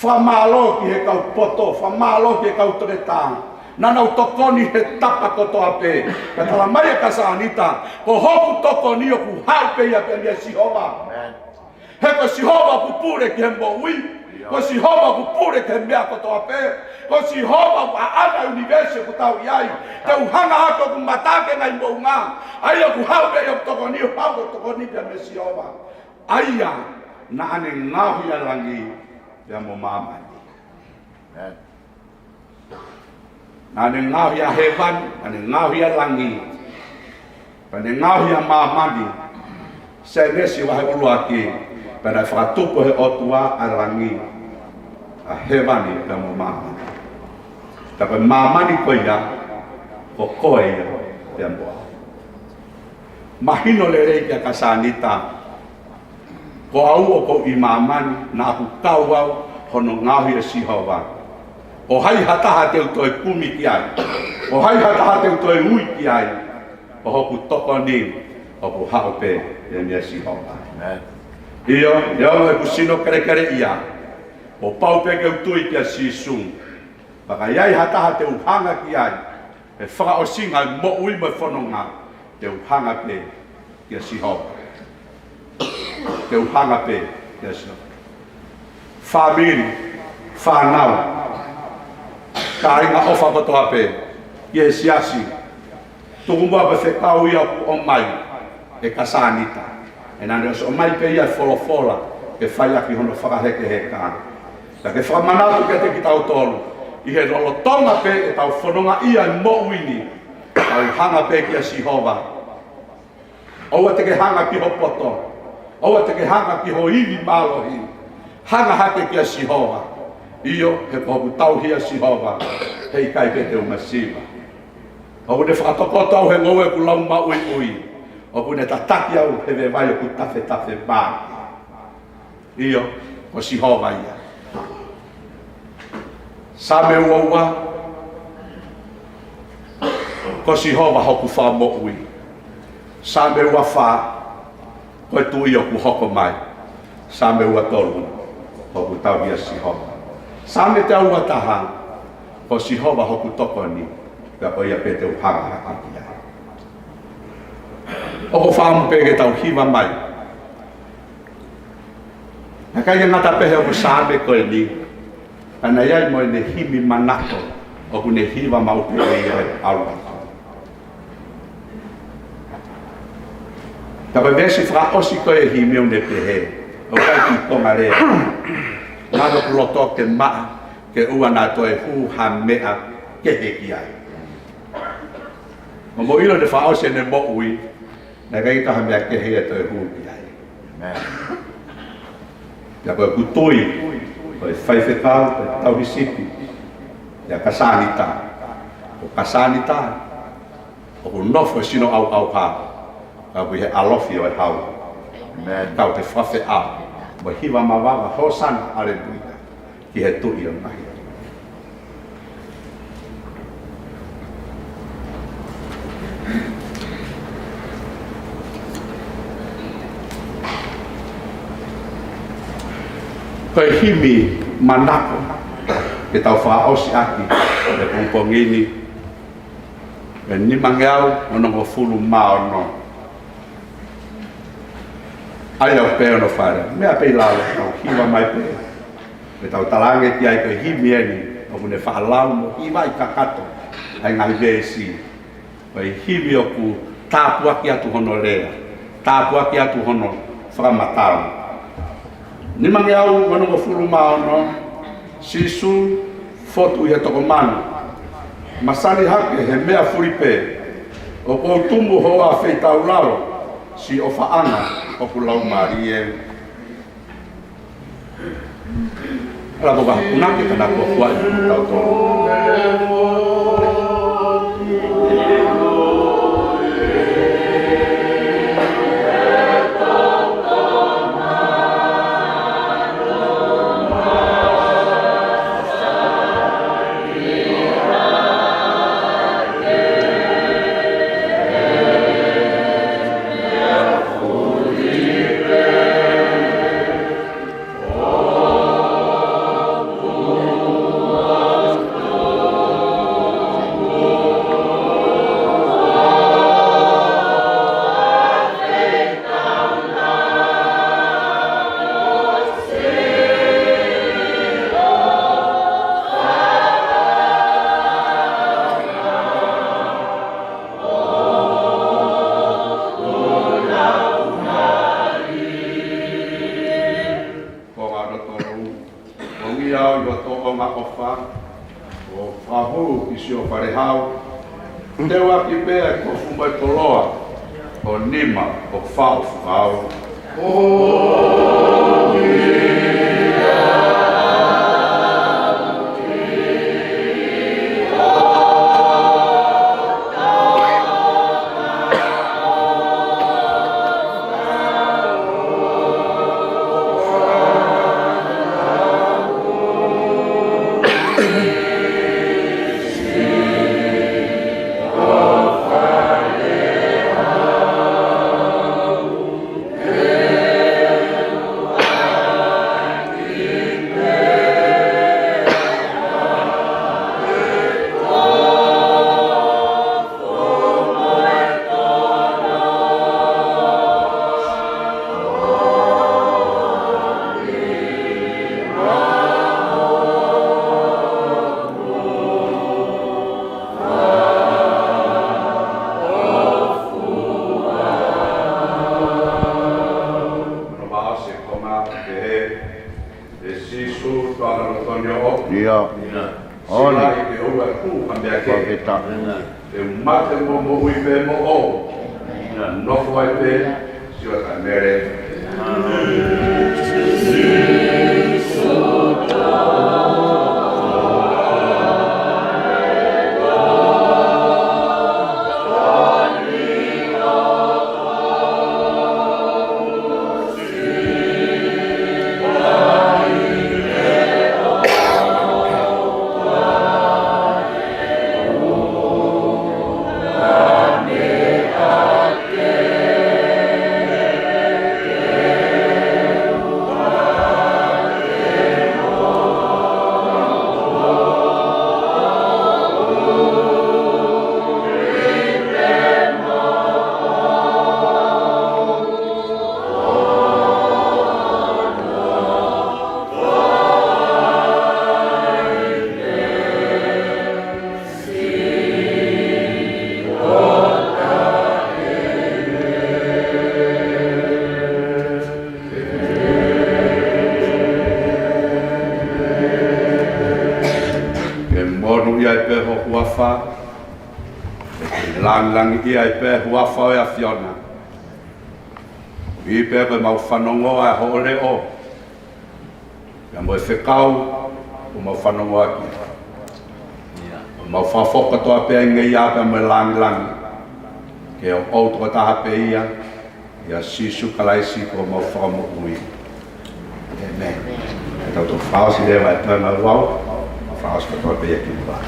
Whamalo ki he kau poto, whamalo ki he kau toretanga. Nana utokoni he tapa kotoa pe. Ka tala mai e kasanita. Ko hoku tokoni o ku hau pe ia pe mea Sihova. He ko Sihova ku pure ki he mo ui. Ko si hova ku pure ke mea ko toa pe. Ko si hova ku ana universe ku tau iai. Te uhanga hako ku matake ngai mo unga. Aia ku hau pe yo toko ni hau ko toko ni pe me si hova. Aia na ane ngahu ya langi ya mo mama. Na ane ngahu ya heaven, ane ngahu ya langi. Ane ngahu ya mamani. Se nesi wahe ulu aki. Pena whakatupo he otua a langi. A hevani pe mo mama. Tapi mamani ko ia, ko koe ia pe moa. Mahino le rei kia kasanita. Ko au o ko i mamani na aku tau au hono ngahi e sihova. O hai hataha teu toi kumi ki ai. O hai hataha teu toi ui ki ai. O hoku toko ni, hoku hao pe e mea sihova. Iyo, yao e kusino kere kere ia. O pau pe keu tui kia sisung. Baka iai hataha te uhanga ki ai. E whaka o singa mo ui mai whanonga. Te uhanga pe kia sihova. Te uhanga pe kia sihova. Whamiri, whanau. Ka inga ofa kotoa pe. Ie siasi. Tukumua pe whekau ia o mai. E kasanita. E nane o mai pe ia fola ke whai aki hono whakaheke he kāna. Ta ke whamanatu ke te ki tau tolu. I he rolo tonga pe e tau whanonga ia mo uini. Tau hanga pe kia sihova. Oua te ke hanga ki ho poto. Oua te ke hanga ki ho iwi malohi. Hanga hake kia sihova. Iyo he poku tau hia sihova. Hei kai pe te umasiva. Oua ne whakatokoto au he ngoe ku lau ma ui ui. O kune tataki au he ve vai o ku tafe bā. Iyo, ko sihova ia. Sa me ua ko sihova hoku wha mo ui. Sa me ua wha, ko e tui o ku hoko mai. Sa me ua tolu, hoku tau hia sihova. Sa me te aua taha, ko sihova hoku toko ni, ka o ia pe te uhanga haki ia. O whaamu pege tau hiwa mai. Na kai ngata pehe o sāme koe ni. Ana iai mo ne himi manako o ku ne hiwa mau pege ia aula. Tapa vesi fra osi koe himi o ne pehe. O kai ki konga rea. Nado ku loto ke maa ke ua na toe hu ha mea ke he ki ai. Mo ilo de fa osi ne mo ui. Na kai ta hamia ke he to hu ki ai. Ya ko kutoi, ko fai fekau tau hisipi. Ya kasanita. O kasanita. O nofo sino au ha. Ka ku he alofi o hau. Me tau te fafe a. Mo hiwa mawawa hosan aleluia. Ki he tui o mai. Koe himi manako ke tau whaosi aki e pungpongini e ni mangeau ono ngo fulu mao no ai au pe ono whare mea pei lalo au hiwa mai pe ke tau talange ki ai koe himi eni o kune whaalau mo hiwa i kakato ai ngai vesi koe himi o ku tāpua ki atu hono lea tāpua ki atu hono whakamatau. Ni mangi au wano ko furu mao no sisu fotu ia toko manu masani hake he mea furipe o ko tumu hoa fei tau lalo si o faana o ku lau marie ala boga punaki kana ko kwa tau toro tolu. Ongi au yo to o ma ofa. O fahu isi o farehau. Te wa ki pea ko fumba toloa. O nima o fau fau. Ia. Ole. E mate mo mo ui pe mo o. No foi pe si o ta mere. Lang ia pe hua fa ya fiona. I pe mau whanongo a ho le o. Ya mo se kau o mau whanongo aki. Mau whafoka toa pe ngai ia pe mo lang. Ke o to taha pe ia. Ya sisu kalaisi ko mau whamo ui. Amen. Tau to whaosi le vai pe mau wau. Whaosi ka toa pe ia ki mua.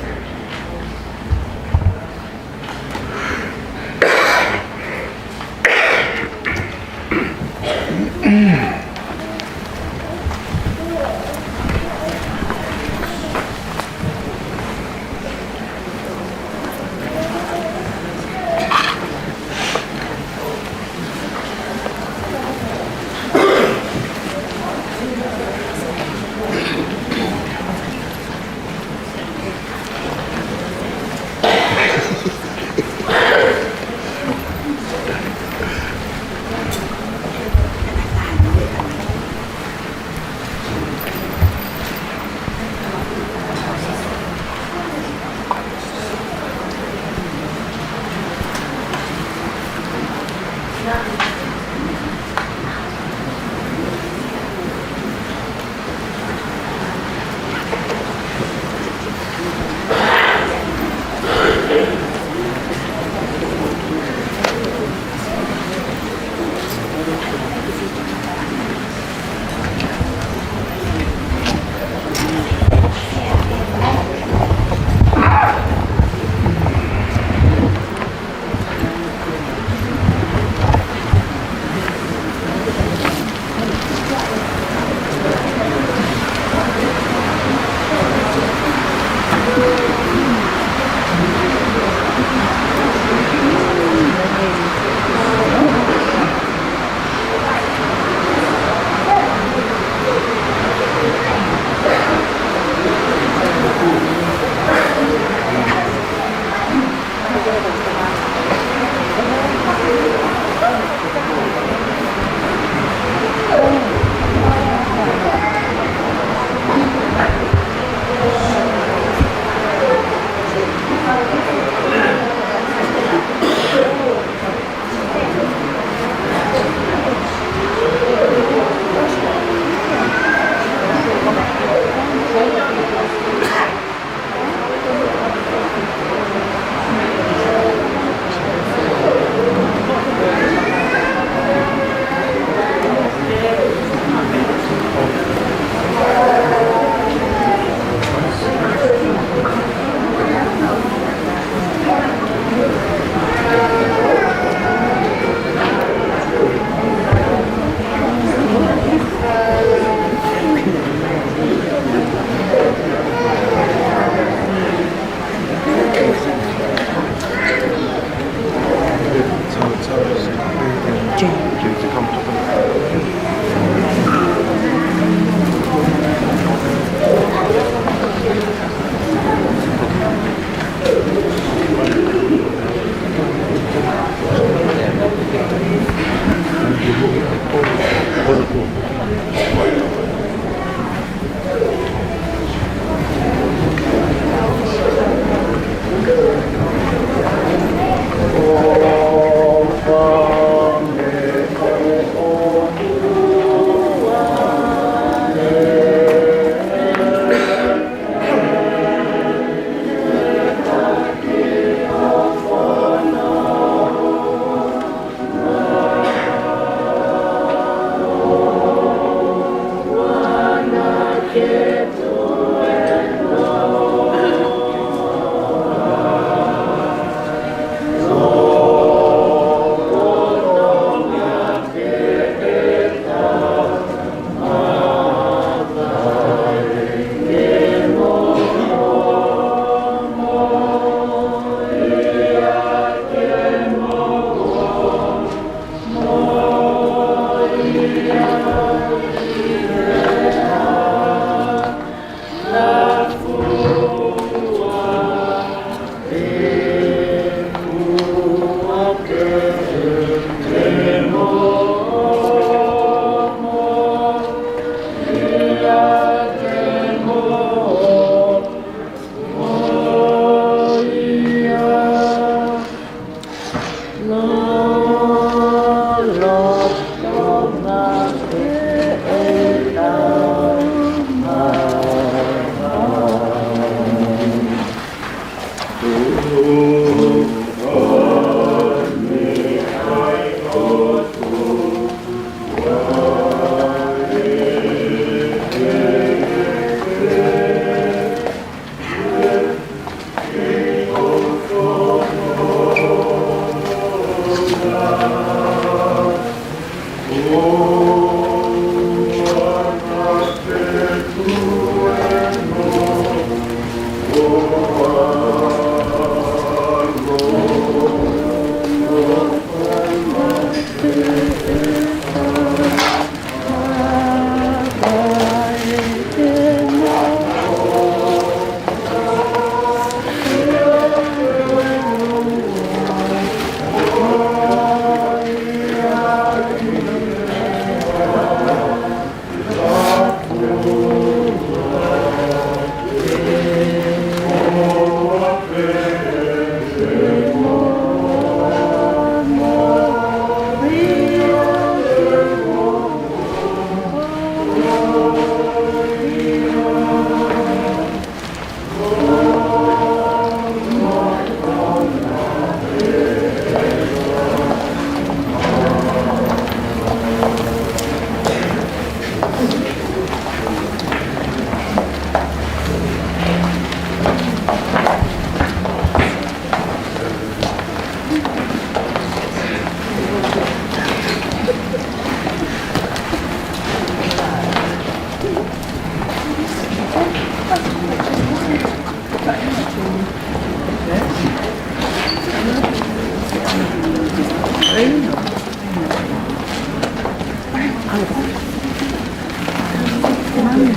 Natin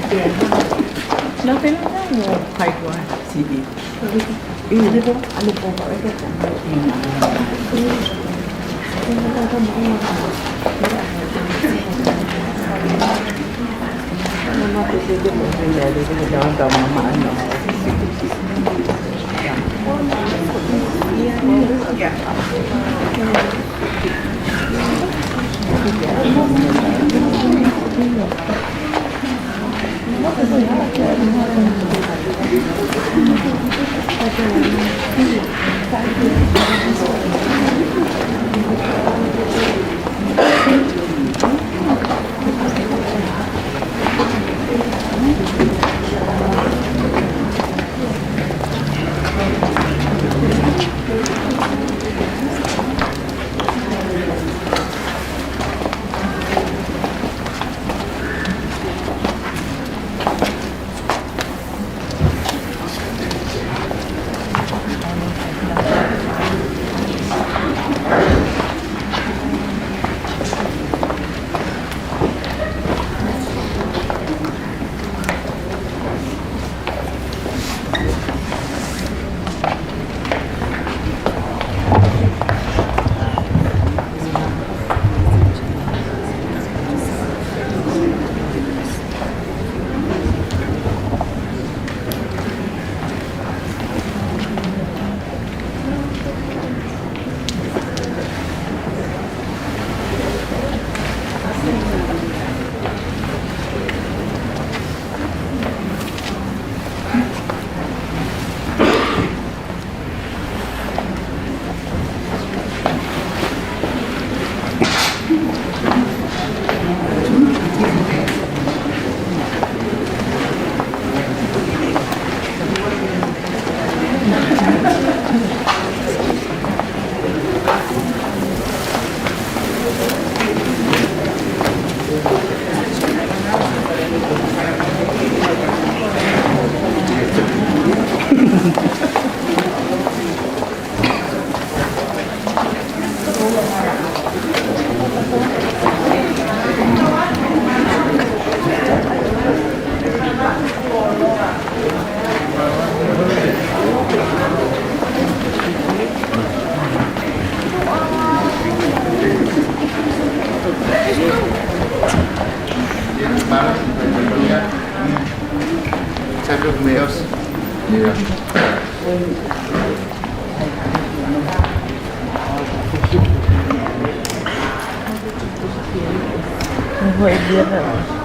lang yan mo. Kahit mo. CD. Hindi po. Ano po ba? Ito po. Ano matisigil mo? Hindi ko maano. Não vou ir, não.